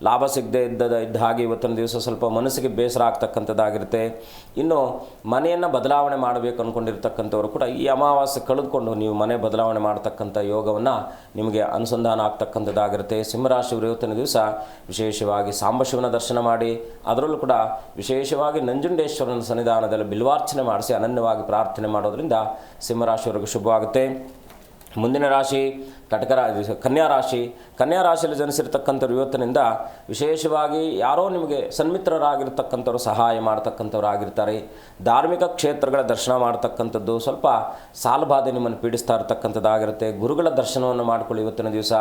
ಲಾಭ ಸಿಗದೆ ಇದ್ದ ಹಾಗೆ ಇವತ್ತಿನ ದಿವಸ ಸ್ವಲ್ಪ ಮನಸ್ಸಿಗೆ ಬೇಸರ ಆಗ್ತಕ್ಕಂಥದ್ದಾಗಿರುತ್ತೆ. ಇನ್ನು ಮನೆಯನ್ನು ಬದಲಾವಣೆ ಮಾಡಬೇಕು ಅಂದ್ಕೊಂಡಿರ್ತಕ್ಕಂಥವ್ರು ಕೂಡ ಈ ಅಮಾವಾಸ್ಯೆ ಕಳೆದುಕೊಂಡು ನೀವು ಮನೆ ಬದಲಾವಣೆ ಮಾಡ್ತಕ್ಕಂಥ ಯೋಗವನ್ನು ನಿಮಗೆ ಅನುಸಂಧಾನ ಆಗ್ತಕ್ಕಂಥದ್ದಾಗಿರುತ್ತೆ. ಸಿಂಹರಾಶಿಯವರು ಇವತ್ತಿನ ದಿವಸ ವಿಶೇಷವಾಗಿ ಸಾಂಬಶಿವನ ದರ್ಶನ ಮಾಡಿ, ಅದರಲ್ಲೂ ಕೂಡ ವಿಶೇಷವಾಗಿ ನಂಜುಂಡೇಶ್ವರನ ಸನ್ನಿಧಾನದಲ್ಲಿ ಬಿಲ್ವಾರ್ಚನೆ ಮಾಡಿಸಿ ಅನನ್ಯವಾಗಿ ಪ್ರಾರ್ಥನೆ ಮಾಡೋದ್ರಿಂದ ಸಿಂಹರಾಶಿಯವರಿಗೆ ಶುಭವಾಗುತ್ತೆ. ಮುಂದಿನ ರಾಶಿ ಕನ್ಯಾ ರಾಶಿ. ಕನ್ಯಾ ರಾಶಿಯಲ್ಲಿ ಜನಿಸಿರ್ತಕ್ಕಂಥವ್ರು ಇವತ್ತಿನಿಂದ ವಿಶೇಷವಾಗಿ ಯಾರೋ ನಿಮಗೆ ಸನ್ಮಿತ್ರರಾಗಿರ್ತಕ್ಕಂಥವ್ರು ಸಹಾಯ ಮಾಡ್ತಕ್ಕಂಥವ್ರು ಆಗಿರ್ತಾರೆ. ಧಾರ್ಮಿಕ ಕ್ಷೇತ್ರಗಳ ದರ್ಶನ ಮಾಡ್ತಕ್ಕಂಥದ್ದು, ಸ್ವಲ್ಪ ಸಾಲಬಾಧೆ ನಿಮ್ಮನ್ನು ಪೀಡಿಸ್ತಾ ಇರ್ತಕ್ಕಂಥದ್ದಾಗಿರುತ್ತೆ. ಗುರುಗಳ ದರ್ಶನವನ್ನು ಮಾಡ್ಕೊಳ್ಳಿ ಇವತ್ತಿನ ದಿವಸ.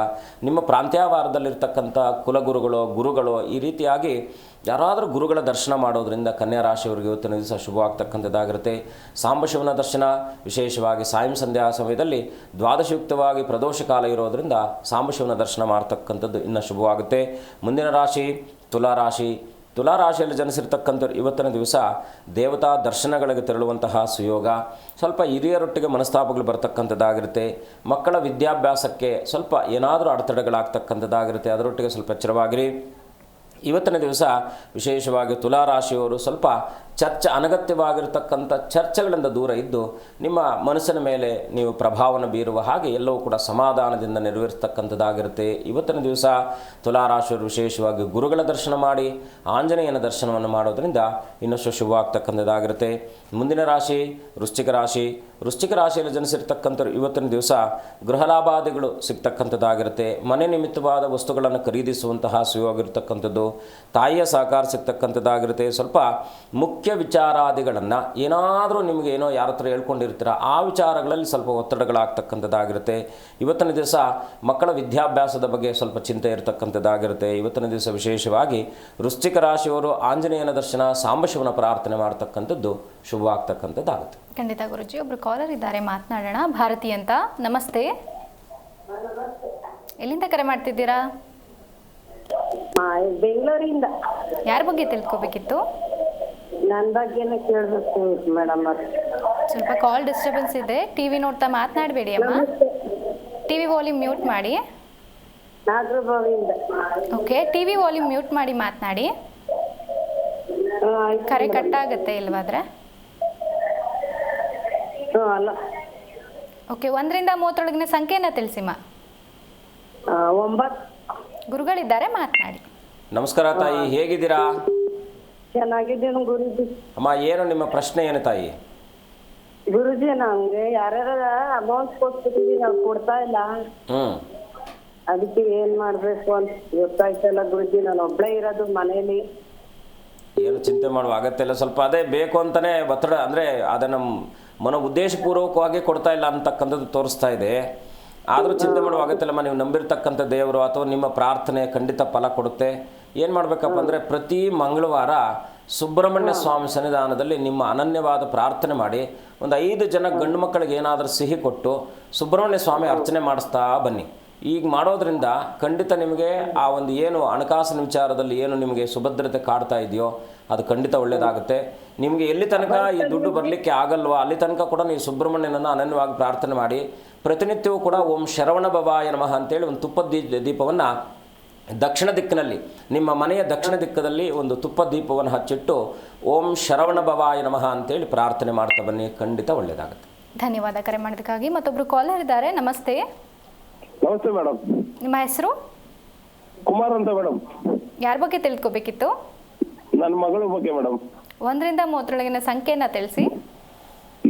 ನಿಮ್ಮ ಪ್ರಾಂತ್ಯಾವಾರದಲ್ಲಿರ್ತಕ್ಕಂಥ ಗುರುಗಳು ಈ ರೀತಿಯಾಗಿ ಯಾರಾದರೂ ಗುರುಗಳ ದರ್ಶನ ಮಾಡೋದ್ರಿಂದ ಕನ್ಯಾ ರಾಶಿಯವರಿಗೆ ಇವತ್ತಿನ ದಿವಸ ಶುಭವಾಗ್ತಕ್ಕಂಥದ್ದಾಗಿರುತ್ತೆ. ಸಾಂಬಶಿವನ ದರ್ಶನ ವಿಶೇಷವಾಗಿ ಸಾಯಂ ಸಂಧ್ಯಾ ಸಮಯದಲ್ಲಿ ದ್ವಾದಶಯುಕ್ತವಾಗಿ ಪ್ರದೋಷ ಕಾಲ ಇರೋದರಿಂದ ಸಾಂಬಶಿವನ ದರ್ಶನ ಮಾಡ್ತಕ್ಕಂಥದ್ದು ಇನ್ನೂ ಶುಭವಾಗುತ್ತೆ. ಮುಂದಿನ ರಾಶಿ ತುಲಾರಾಶಿ. ತುಲಾರಾಶಿಯಲ್ಲಿ ಜನಿಸಿರ್ತಕ್ಕಂಥವ್ರು ಇವತ್ತಿನ ದಿವಸ ದೇವತಾ ದರ್ಶನಗಳಿಗೆ ತೆರಳುವಂತಹ ಸುಯೋಗ. ಸ್ವಲ್ಪ ಹಿರಿಯರೊಟ್ಟಿಗೆ ಮನಸ್ತಾಪಗಳು ಬರ್ತಕ್ಕಂಥದ್ದಾಗಿರುತ್ತೆ. ಮಕ್ಕಳ ವಿದ್ಯಾಭ್ಯಾಸಕ್ಕೆ ಸ್ವಲ್ಪ ಏನಾದರೂ ಅಡೆತಡೆಗಳಾಗ್ತಕ್ಕಂಥದ್ದಾಗಿರುತ್ತೆ, ಅದರೊಟ್ಟಿಗೆ ಸ್ವಲ್ಪ ಎಚ್ಚರವಾಗಿರಿ. ಇವತ್ತಿನ ದಿವಸ ವಿಶೇಷವಾಗಿ ತುಲಾರಾಶಿಯವರು ಸ್ವಲ್ಪ ಅನಗತ್ಯವಾಗಿರ್ತಕ್ಕಂಥ ಚರ್ಚೆಗಳಿಂದ ದೂರ ಇದ್ದು ನಿಮ್ಮ ಮನಸ್ಸಿನ ಮೇಲೆ ನೀವು ಪ್ರಭಾವವನ್ನು ಬೀರುವ ಹಾಗೆ ಎಲ್ಲವೂ ಕೂಡ ಸಮಾಧಾನದಿಂದ ನೆರವೇರಿಸ್ತಕ್ಕಂಥದ್ದಾಗಿರುತ್ತೆ. ಇವತ್ತಿನ ದಿವಸ ತುಲಾರಾಶಿಯವರು ವಿಶೇಷವಾಗಿ ಗುರುಗಳ ದರ್ಶನ ಮಾಡಿ ಆಂಜನೇಯನ ದರ್ಶನವನ್ನು ಮಾಡೋದರಿಂದ ಇನ್ನಷ್ಟು ಶುಭವಾಗ್ತಕ್ಕಂಥದ್ದಾಗಿರುತ್ತೆ. ಮುಂದಿನ ರಾಶಿ ವೃಶ್ಚಿಕ ರಾಶಿ. ವೃಶ್ಚಿಕ ರಾಶಿಯಲ್ಲಿ ಜನಿಸಿರ್ತಕ್ಕಂಥವ್ರು ಇವತ್ತಿನ ದಿವಸ ಗೃಹಲಾಭಾದಿಗಳು ಸಿಗ್ತಕ್ಕಂಥದ್ದಾಗಿರುತ್ತೆ. ಮನೆ ನಿಮಿತ್ತವಾದ ವಸ್ತುಗಳನ್ನು ಖರೀದಿಸುವಂತಹ ಸುಯೋಗಿರ್ತಕ್ಕಂಥದ್ದು, ತಾಯಿಯ ಸಹಕಾರ ಸಿಗ್ತಕ್ಕಂಥದ್ದಾಗಿರುತ್ತೆ. ಸ್ವಲ್ಪ ಮುಖ್ಯ ವಿಚಾರಾದಿಗಳನ್ನು ಏನಾದರೂ ನಿಮಗೆ ಏನೋ ಯಾರ ಹತ್ರ ಹೇಳ್ಕೊಂಡಿರ್ತೀರ ಆ ವಿಚಾರಗಳಲ್ಲಿ ಸ್ವಲ್ಪ ಒತ್ತಡಗಳಾಗ್ತಕ್ಕಂಥದ್ದಾಗಿರುತ್ತೆ. ಇವತ್ತಿನ ದಿವಸ ಮಕ್ಕಳ ವಿದ್ಯಾಭ್ಯಾಸದ ಬಗ್ಗೆ ಸ್ವಲ್ಪ ಚಿಂತೆ ಇರತಕ್ಕಂಥದ್ದಾಗಿರುತ್ತೆ. ಇವತ್ತಿನ ದಿವಸ ವಿಶೇಷವಾಗಿ ವೃಶ್ಚಿಕ ರಾಶಿಯವರು ಆಂಜನೇಯನ ದರ್ಶನ, ಸಾಂಬಶಿವನ ಪ್ರಾರ್ಥನೆ ಮಾಡ್ತಕ್ಕಂಥದ್ದು ಶುಭವಾಗ್ತಕ್ಕಂಥದ್ದಾಗುತ್ತೆ. ಖಂಡಿತ ಗುರುಜಿ. ಒಬ್ರು ಕಾಲರ್ ಇದ್ದಾರೆ, ಮಾತನಾಡೋಣ. ಭಾರತಿ ಅಂತ. ನಮಸ್ತೆ. ಎಲ್ಲಿಂದ ಕರೆ ಮಾಡ್ತಿದ್ದೀರಾ? ಬೆಂಗಳೂರಿಂದ. ಯಾರ ಬಗ್ಗೆ ತಿಳ್ಕೊಬೇಕಿತ್ತು? ನನ್ನ ಬಗ್ಗೆನೇ ಕೇಳಬೇಕು ಮೇಡಮ್. ಸ್ವಲ್ಪ ಕಾಲ್ ಡಿಸ್ಟರ್ಬೆನ್ಸ್ ಇದೆ, ಟಿವಿ ನೋಡ್ತಾ ಮಾತನಾಡಬೇಡಿ ಅಮ್ಮ. ಟಿವಿ ವಾಲ್ಯೂಮ್ ಮ್ಯೂಟ್ ಮಾಡಿ. ನಾಗರಬಾವಿಯಿಂದ. ಓಕೆ, ಟಿವಿ ವಾಲ್ಯೂಮ್ ಮ್ಯೂಟ್ ಮಾಡಿ ಮಾತನಾಡಿ. ಕರೆ ಕಟ್ಟಾಗುತ್ತೆ ಇಲ್ವಾದ್ರೆ. ಅಲ್ಲ. ಓಕೆ, 1ರಿಂದ 30 ಸಂಖ್ಯೆನ ತಿಳಿಸಿಮ್ಮ. 9. ಗುರುಗಳಿದ್ದಾರೆ, ಮಾತನಾಡಿ. ನಮಸ್ಕಾರ ತಾಯಿ, ಹೇಗಿದ್ದೀರಾ? ಚೆನ್ನಾಗಿದ್ದೀನಿ ಗುರುಜಿ. ಅಮ್ಮ, ಏನು ನಿಮ್ಮ ಪ್ರಶ್ನೆ ಏನು ತಾಯಿ? ಗುರುಜಿ, ನಮ್ಗೆ ಯಾರ್ಯಾರ ಅಮೌಂಟ್ ಕೊಟ್ಬಿಟ್ಟಿದೀವಿ, ನಾವು ಕೊಡ್ತಾ ಇಲ್ಲ. ಅದಕ್ಕೆ ಏನ್ ಮಾಡ್ಬೇಕು ಅಂತ ಗೊತ್ತಾಯ್ತಲ್ಲ ಗುರುಜಿ. ನಾನು ಒಬ್ಳೇ ಇರೋದು ಮನೇಲಿ. ಏನು ಚಿಂತೆ ಮಾಡುವ ಅಗತ್ಯ ಇಲ್ಲ. ಸ್ವಲ್ಪ ಅದೇ ಬೇಕು ಅಂತಲೇ ಒತ್ತಡ, ಅಂದರೆ ಅದನ್ನು ಮನೋ ಉದ್ದೇಶಪೂರ್ವಕವಾಗಿ ಕೊಡ್ತಾ ಇಲ್ಲ ಅಂತಕ್ಕಂಥದ್ದು ತೋರಿಸ್ತಾ ಇದೆ. ಆದರೂ ಚಿಂತೆ ಮಾಡುವ ಅಗತ್ಯ ಇಲ್ಲಮ್ಮ. ನೀವು ನಂಬಿರ್ತಕ್ಕಂಥ ದೇವರು ಅಥವಾ ನಿಮ್ಮ ಪ್ರಾರ್ಥನೆ ಖಂಡಿತ ಫಲ ಕೊಡುತ್ತೆ. ಏನು ಮಾಡಬೇಕಪ್ಪ ಅಂದರೆ ಪ್ರತಿ ಮಂಗಳವಾರ ಸುಬ್ರಹ್ಮಣ್ಯ ಸ್ವಾಮಿ ಸನ್ನಿಧಾನದಲ್ಲಿ ನಿಮ್ಮ ಅನನ್ಯವಾದ ಪ್ರಾರ್ಥನೆ ಮಾಡಿ ಒಂದು 5 ಜನ ಗಂಡು ಮಕ್ಕಳಿಗೆ ಏನಾದರೂ ಸಿಹಿ ಕೊಟ್ಟು ಸುಬ್ರಹ್ಮಣ್ಯ ಸ್ವಾಮಿ ಅರ್ಚನೆ ಮಾಡಿಸ್ತಾ ಬನ್ನಿ. ಈಗ ಮಾಡೋದ್ರಿಂದ ಖಂಡಿತ ನಿಮಗೆ ಆ ಒಂದು ಏನು ಹಣಕಾಸಿನ ವಿಚಾರದಲ್ಲಿ ಏನು ನಿಮಗೆ ಸುಭದ್ರತೆ ಕಾಡ್ತಾ ಇದೆಯೋ ಅದು ಖಂಡಿತ ಒಳ್ಳೆಯದಾಗುತ್ತೆ. ನಿಮಗೆ ಎಲ್ಲಿ ತನಕ ಈ ದುಡ್ಡು ಬರಲಿಕ್ಕೆ ಆಗಲ್ವೋ ಅಲ್ಲಿ ತನಕ ಕೂಡ ನೀವು ಸುಬ್ರಹ್ಮಣ್ಯನನ್ನು ಅನನ್ಯವಾಗಿ ಪ್ರಾರ್ಥನೆ ಮಾಡಿ ಪ್ರತಿನಿತ್ಯವೂ ಕೂಡ ಓಂ ಶರವಣ ಭವಾಯ ನಮಃ ಅಂತೇಳಿ ಒಂದು ತುಪ್ಪದ ದೀಪವನ್ನು ದಕ್ಷಿಣ ದಿಕ್ಕಿನಲ್ಲಿ, ನಿಮ್ಮ ಮನೆಯ ದಕ್ಷಿಣ ದಿಕ್ಕದಲ್ಲಿ ಒಂದು ತುಪ್ಪದ ದೀಪವನ್ನು ಹಚ್ಚಿಟ್ಟು ಓಂ ಶರವಣ ಭವಾಯ ನಮಃ ಅಂತೇಳಿ ಪ್ರಾರ್ಥನೆ ಮಾಡ್ತಾ ಬನ್ನಿ, ಖಂಡಿತ ಒಳ್ಳೆಯದಾಗುತ್ತೆ. ಧನ್ಯವಾದ ಕರೆ ಮಾಡೋದಕ್ಕಾಗಿ. ಮತ್ತೊಬ್ರು ಕಾಲರ್ ಇದ್ದಾರೆ. ನಮಸ್ತೆ. ನಮಸ್ತೆ ಮೇಡಮ್. ನಿಮ್ಮ ಹೆಸರು? ಕುಮಾರ್ ಅಂತ ಮೇಡಮ್. ಯಾರ ಬಗ್ಗೆ ತಿಳ್ಕೊಬೇಕಿತ್ತು? ನನ್ನ ಮಗಳ ಬಗ್ಗೆ ಮೇಡಮ್. 1ರಿಂದ 30 ಸಂಖ್ಯೆನ ತಿಳಿಸಿ.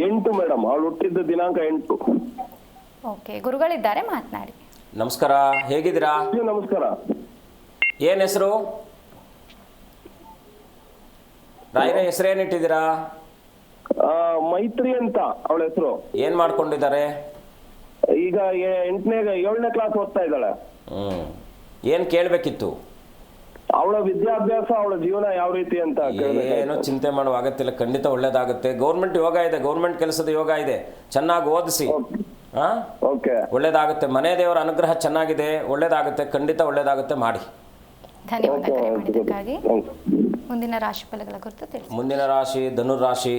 8 ಮೇಡಮ್. ಅವಳು ಹುಟ್ಟಿದ್ದ ದಿನಾಂಕ 8. ಓಕೆ, ಗುರುಗಳಿದ್ದಾರೆ, ಮಾತನಾಡಿ. ನಮಸ್ಕಾರ, ಹೇಗಿದ್ದೀರಾ? ನಮಸ್ಕಾರ. ಏನು ಹೆಸರು? ರಾಯರ ಹೆಸರೇನಿಟ್ಟಿದ್ದೀರಾ? ಮೈತ್ರಿ ಅಂತ ಅವಳ ಹೆಸರು. ಏನು ಮಾಡ್ಕೊಂಡಿದ್ದಾರೆ? ಈಗ 7ನೇ ಕ್ಲಾಸ್ ಓದ್ತಾ ಇದ್ದಾಳೆ. ಏನು ಕೇಳಬೇಕಿತ್ತು? ಅವಳ ವಿದ್ಯಾಭ್ಯಾಸ, ಅವಳ ಜೀವನ ಯಾವ ರೀತಿ ಅಂತ. ಏನೋ ಚಿಂತೆ ಮಾಡುವ ಅಗತ್ಯ ಇಲ್ಲ, ಖಂಡಿತ ಒಳ್ಳೇದಾಗುತ್ತೆ. ಗೌರ್ಮೆಂಟ್ ಯೋಗ ಇದೆ, ಗೌರ್ಮೆಂಟ್ ಕೆಲಸದ ಯೋಗ ಇದೆ. ಚೆನ್ನಾಗಿ ಓದಿಸಿ, ಒಳ್ಳೇದಾಗುತ್ತೆ. ಮನೆ ದೇವರ ಅನುಗ್ರಹ ಚೆನ್ನಾಗಿದೆ, ಒಳ್ಳೇದಾಗುತ್ತೆ, ಖಂಡಿತ ಒಳ್ಳೇದಾಗುತ್ತೆ. ಮಾಡಿ. ಧನ್ಯವಾದ ಕರೆ ಮಾಡಿದ್ದಕ್ಕಾಗಿ. ಮುಂದಿನ ರಾಶಿ ಫಲಗಳ ಕುರಿತು ತಿಳಿಸಿ. ಮುಂದಿನ ರಾಶಿ ಧನುರಾಶಿ.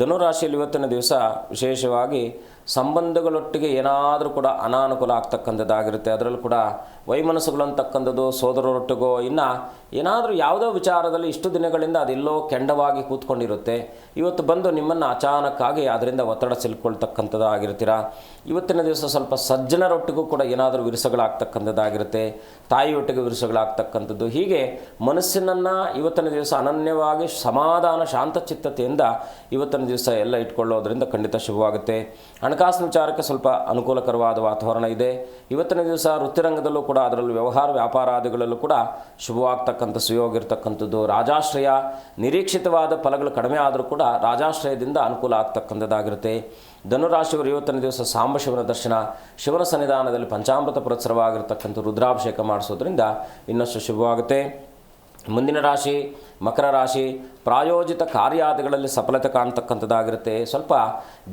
ಧನುರಾಶಿಯಲ್ಲಿ ಇವತ್ತಿನ ದಿವಸ ವಿಶೇಷವಾಗಿ ಸಂಬಂಧಗಳೊಟ್ಟಿಗೆ ಏನಾದರೂ ಕೂಡ ಅನಾನುಕೂಲ ಆಗ್ತಕ್ಕಂಥದ್ದಾಗಿರುತ್ತೆ. ಅದರಲ್ಲೂ ಕೂಡ ವೈಮನಸ್ಸುಗಳು ಅಂತಕ್ಕಂಥದ್ದು ಸೋದರರೊಟ್ಟಿಗೋ ಇನ್ನು ಏನಾದರೂ ಯಾವುದೋ ವಿಚಾರದಲ್ಲಿ ಇಷ್ಟು ದಿನಗಳಿಂದ ಅದೆಲ್ಲೋ ಕೆಂಡವಾಗಿ ಕೂತ್ಕೊಂಡಿರುತ್ತೆ. ಇವತ್ತು ಬಂದು ನಿಮ್ಮನ್ನು ಅಚಾನಕ್ಕಾಗಿ ಅದರಿಂದ ಒತ್ತಡ ಸಿಲ್ಕೊಳ್ತಕ್ಕಂಥದ್ದು ಆಗಿರ್ತೀರ. ಇವತ್ತಿನ ದಿವಸ ಸ್ವಲ್ಪ ಸಜ್ಜನರೊಟ್ಟಿಗೂ ಕೂಡ ಏನಾದರೂ ವಿರಸಗಳಾಗ್ತಕ್ಕಂಥದ್ದಾಗಿರುತ್ತೆ. ತಾಯಿಯೊಟ್ಟಿಗೆ ವಿರಸಗಳಾಗ್ತಕ್ಕಂಥದ್ದು. ಹೀಗೆ ಮನಸ್ಸಿನನ್ನು ಇವತ್ತಿನ ದಿವಸ ಅನನ್ಯವಾಗಿ ಸಮಾಧಾನ ಶಾಂತಚಿತ್ತತೆಯಿಂದ ಇವತ್ತಿನ ದಿವಸ ಎಲ್ಲ ಇಟ್ಕೊಳ್ಳೋದ್ರಿಂದ ಖಂಡಿತ ಶುಭವಾಗುತ್ತೆ. ಹಣಕಾಸಿನ ವಿಚಾರಕ್ಕೆ ಸ್ವಲ್ಪ ಅನುಕೂಲಕರವಾದ ವಾತಾವರಣ ಇದೆ. ಇವತ್ತಿನ ದಿವಸ ವೃತ್ತಿರಂಗದಲ್ಲೂ ಕೂಡ ಅದರಲ್ಲೂ ವ್ಯವಹಾರ ವ್ಯಾಪಾರಾದಿಗಳಲ್ಲೂ ಕೂಡ ಶುಭವಾಗ್ತಕ್ಕಂಥ ಸುಯೋಗ ಇರತಕ್ಕಂಥದ್ದು. ರಾಜಾಶ್ರಯ ನಿರೀಕ್ಷಿತವಾದ ಫಲಗಳು ಕಡಿಮೆ ಆದರೂ ಕೂಡ ರಾಜಾಶ್ರಯದಿಂದ ಅನುಕೂಲ ಆಗ್ತಕ್ಕಂಥದ್ದಾಗಿರುತ್ತೆ. ಧನುರಾಶಿಯವರು ಇವತ್ತಿನ ದಿವಸ ಸಾಂಬ ಶಿವನ ದರ್ಶನ, ಶಿವನ ಸನ್ನಿಧಾನದಲ್ಲಿ ಪಂಚಾಮೃತ ಪುರಸ್ಸರವಾಗಿರ್ತಕ್ಕಂಥ ರುದ್ರಾಭಿಷೇಕ ಮಾಡಿಸೋದ್ರಿಂದ ಇನ್ನಷ್ಟು ಶುಭವಾಗುತ್ತೆ. ಮುಂದಿನ ರಾಶಿ ಮಕರ ರಾಶಿ. ಪ್ರಾಯೋಜಿತ ಕಾರ್ಯಾದಿಗಳಲ್ಲಿ ಸಫಲತೆ ಕಾಣ್ತಕ್ಕಂಥದ್ದಾಗಿರುತ್ತೆ. ಸ್ವಲ್ಪ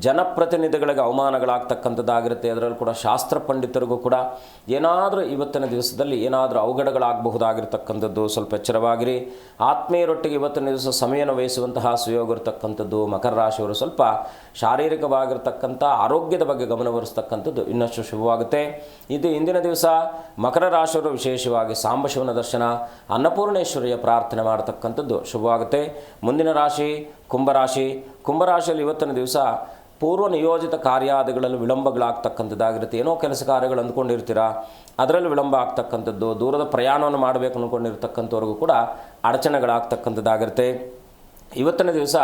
ಜನಪ್ರತಿನಿಧಿಗಳಿಗೆ ಅವಮಾನಗಳಾಗ್ತಕ್ಕಂಥದ್ದಾಗಿರುತ್ತೆ. ಅದರಲ್ಲೂ ಕೂಡ ಶಾಸ್ತ್ರ ಪಂಡಿತರಿಗೂ ಕೂಡ ಏನಾದರೂ ಇವತ್ತಿನ ದಿವಸದಲ್ಲಿ ಏನಾದರೂ ಅವಘಡಗಳಾಗಬಹುದಾಗಿರ್ತಕ್ಕಂಥದ್ದು. ಸ್ವಲ್ಪ ಎಚ್ಚರವಾಗಿರಿ. ಆತ್ಮೀಯರೊಟ್ಟಿಗೆ ಇವತ್ತಿನ ದಿವಸ ಸಮಯನ ವಹಿಸುವಂತಹ ಸುಯೋಗ ಇರತಕ್ಕಂಥದ್ದು. ಮಕರ ರಾಶಿಯವರು ಸ್ವಲ್ಪ ಶಾರೀರಿಕವಾಗಿರ್ತಕ್ಕಂಥ ಆರೋಗ್ಯದ ಬಗ್ಗೆ ಗಮನಹರಿಸ್ತಕ್ಕಂಥದ್ದು ಇನ್ನಷ್ಟು ಶುಭವಾಗುತ್ತೆ. ಇದು ಇಂದಿನ ದಿವಸ ಮಕರ ರಾಶಿಯವರು ವಿಶೇಷವಾಗಿ ಸಾಂಬಶಿವನ ದರ್ಶನ, ಅನ್ನಪೂರ್ಣೇಶ್ವರಿಯ ಪ್ರಾರ್ಥನೆ ಮಾಡತಕ್ಕಂಥದ್ದು ಶುಭವಾಗುತ್ತೆ. ಮುಂದಿನ ರಾಶಿ ಕುಂಭರಾಶಿ. ಕುಂಭರಾಶಿಯಲ್ಲಿ ಇವತ್ತಿನ ದಿವಸ ಪೂರ್ವ ನಿಯೋಜಿತ ಕಾರ್ಯಾದಿಗಳಲ್ಲಿ ವಿಳಂಬಗಳಾಗ್ತಕ್ಕಂಥದ್ದಾಗಿರುತ್ತೆ. ಏನೋ ಕೆಲಸ ಕಾರ್ಯಗಳು ಅಂದ್ಕೊಂಡಿರ್ತೀರ, ಅದರಲ್ಲಿ ವಿಳಂಬ ಆಗ್ತಕ್ಕಂಥದ್ದು. ದೂರದ ಪ್ರಯಾಣವನ್ನು ಮಾಡಬೇಕು ಅಂದ್ಕೊಂಡಿರ್ತಕ್ಕಂಥವ್ರಿಗೂ ಕೂಡ ಅಡಚಣೆಗಳಾಗ್ತಕ್ಕಂಥದ್ದಾಗಿರುತ್ತೆ. ಇವತ್ತಿನ ದಿವಸ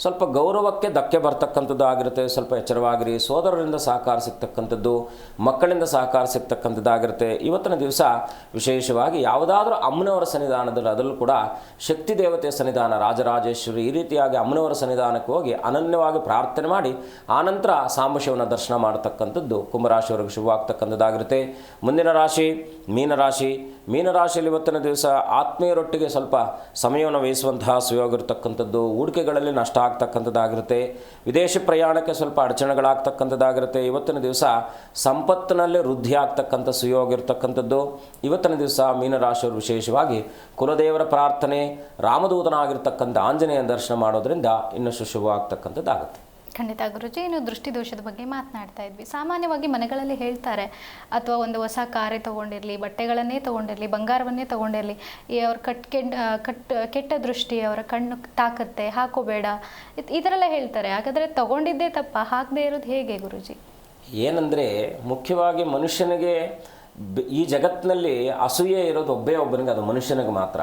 ಸ್ವಲ್ಪ ಗೌರವಕ್ಕೆ ಧಕ್ಕೆ ಬರ್ತಕ್ಕಂಥದ್ದು ಆಗಿರುತ್ತೆ. ಸ್ವಲ್ಪ ಎಚ್ಚರವಾಗಿರಿ. ಸೋದರರಿಂದ ಸಹಕಾರ ಸಿಗ್ತಕ್ಕಂಥದ್ದು, ಮಕ್ಕಳಿಂದ ಸಹಕಾರ ಸಿಗ್ತಕ್ಕಂಥದ್ದಾಗಿರುತ್ತೆ. ಇವತ್ತಿನ ದಿವಸ ವಿಶೇಷವಾಗಿ ಯಾವುದಾದ್ರೂ ಅಮ್ಮನವರ ಸನ್ನಿಧಾನದಲ್ಲಿ, ಅದರಲ್ಲೂ ಕೂಡ ಶಕ್ತಿ ದೇವತೆಯ ಸನ್ನಿಧಾನ ರಾಜರಾಜೇಶ್ವರಿ, ಈ ರೀತಿಯಾಗಿ ಅಮ್ಮನವರ ಸನ್ನಿಧಾನಕ್ಕೆ ಹೋಗಿ ಅನನ್ಯವಾಗಿ ಪ್ರಾರ್ಥನೆ ಮಾಡಿ ಆನಂತರ ಸಾಂಬಶಿವನ ದರ್ಶನ ಮಾಡತಕ್ಕಂಥದ್ದು ಕುಂಭರಾಶಿಯವರಿಗೆ ಶುಭವಾಗ್ತಕ್ಕಂಥದ್ದಾಗಿರುತ್ತೆ. ಮುಂದಿನ ರಾಶಿ ಮೀನರಾಶಿ. ಮೀನರಾಶಿಯಲ್ಲಿ ಇವತ್ತಿನ ದಿವಸ ಆತ್ಮೀಯರೊಟ್ಟಿಗೆ ಸ್ವಲ್ಪ ಸಮಯವನ್ನು ವಹಿಸುವಂತಹ ಸುಯೋಗ ಇರತಕ್ಕಂಥದ್ದು. ಹೂಡಿಕೆಗಳಲ್ಲಿ ನಷ್ಟ ಆಗ್ತಕ್ಕಂಥದ್ದಾಗಿರುತ್ತೆ. ವಿದೇಶಿ ಪ್ರಯಾಣಕ್ಕೆ ಸ್ವಲ್ಪ ಅಡಚಣೆಗಳಾಗ್ತಕ್ಕಂಥದ್ದಾಗಿರುತ್ತೆ. ಇವತ್ತಿನ ದಿವಸ ಸಂಪತ್ತಿನಲ್ಲಿ ವೃದ್ಧಿ ಆಗ್ತಕ್ಕಂಥ ಸುಯೋಗ ಇರತಕ್ಕಂಥದ್ದು. ಇವತ್ತಿನ ದಿವಸ ಮೀನರಾಶಿಯವರು ವಿಶೇಷವಾಗಿ ಕುಲದೇವರ ಪ್ರಾರ್ಥನೆ, ರಾಮದೂತನಾಗಿರ್ತಕ್ಕಂಥ ಆಂಜನೇಯ ದರ್ಶನ ಮಾಡೋದ್ರಿಂದ ಇನ್ನಷ್ಟು ಶುಭವಾಗ್ತಕ್ಕಂಥದ್ದಾಗುತ್ತೆ. ಖಂಡಿತ ಗುರುಜಿ. ಇನ್ನು ದೃಷ್ಟಿದೋಷದ ಬಗ್ಗೆ ಮಾತನಾಡ್ತಾ ಇದ್ವಿ. ಸಾಮಾನ್ಯವಾಗಿ ಮನೆಗಳಲ್ಲಿ ಹೇಳ್ತಾರೆ, ಅಥವಾ ಒಂದು ಹೊಸ ಕಾರೇ ತೊಗೊಂಡಿರಲಿ, ಬಟ್ಟೆಗಳನ್ನೇ ತೊಗೊಂಡಿರಲಿ, ಬಂಗಾರವನ್ನೇ ತೊಗೊಂಡಿರಲಿ, ಅವ್ರ ಕೆಟ್ಟ ದೃಷ್ಟಿ ಅವರ ಕಣ್ಣು ತಾಕತ್ತೆ, ಹಾಕೋಬೇಡ, ಈ ಥರ ಎಲ್ಲ ಹೇಳ್ತಾರೆ. ಹಾಗಾದರೆ ತೊಗೊಂಡಿದ್ದೇ ತಪ್ಪ, ಹಾಕದೇ ಇರೋದು ಹೇಗೆ ಗುರುಜಿ? ಏನಂದರೆ ಮುಖ್ಯವಾಗಿ ಮನುಷ್ಯನಿಗೆ ಈ ಜಗತ್ತಿನಲ್ಲಿ ಅಸೂಯೆ ಇರೋದು ಒಬ್ಬನಿಗೆ, ಅದು ಮನುಷ್ಯನಿಗೆ ಮಾತ್ರ.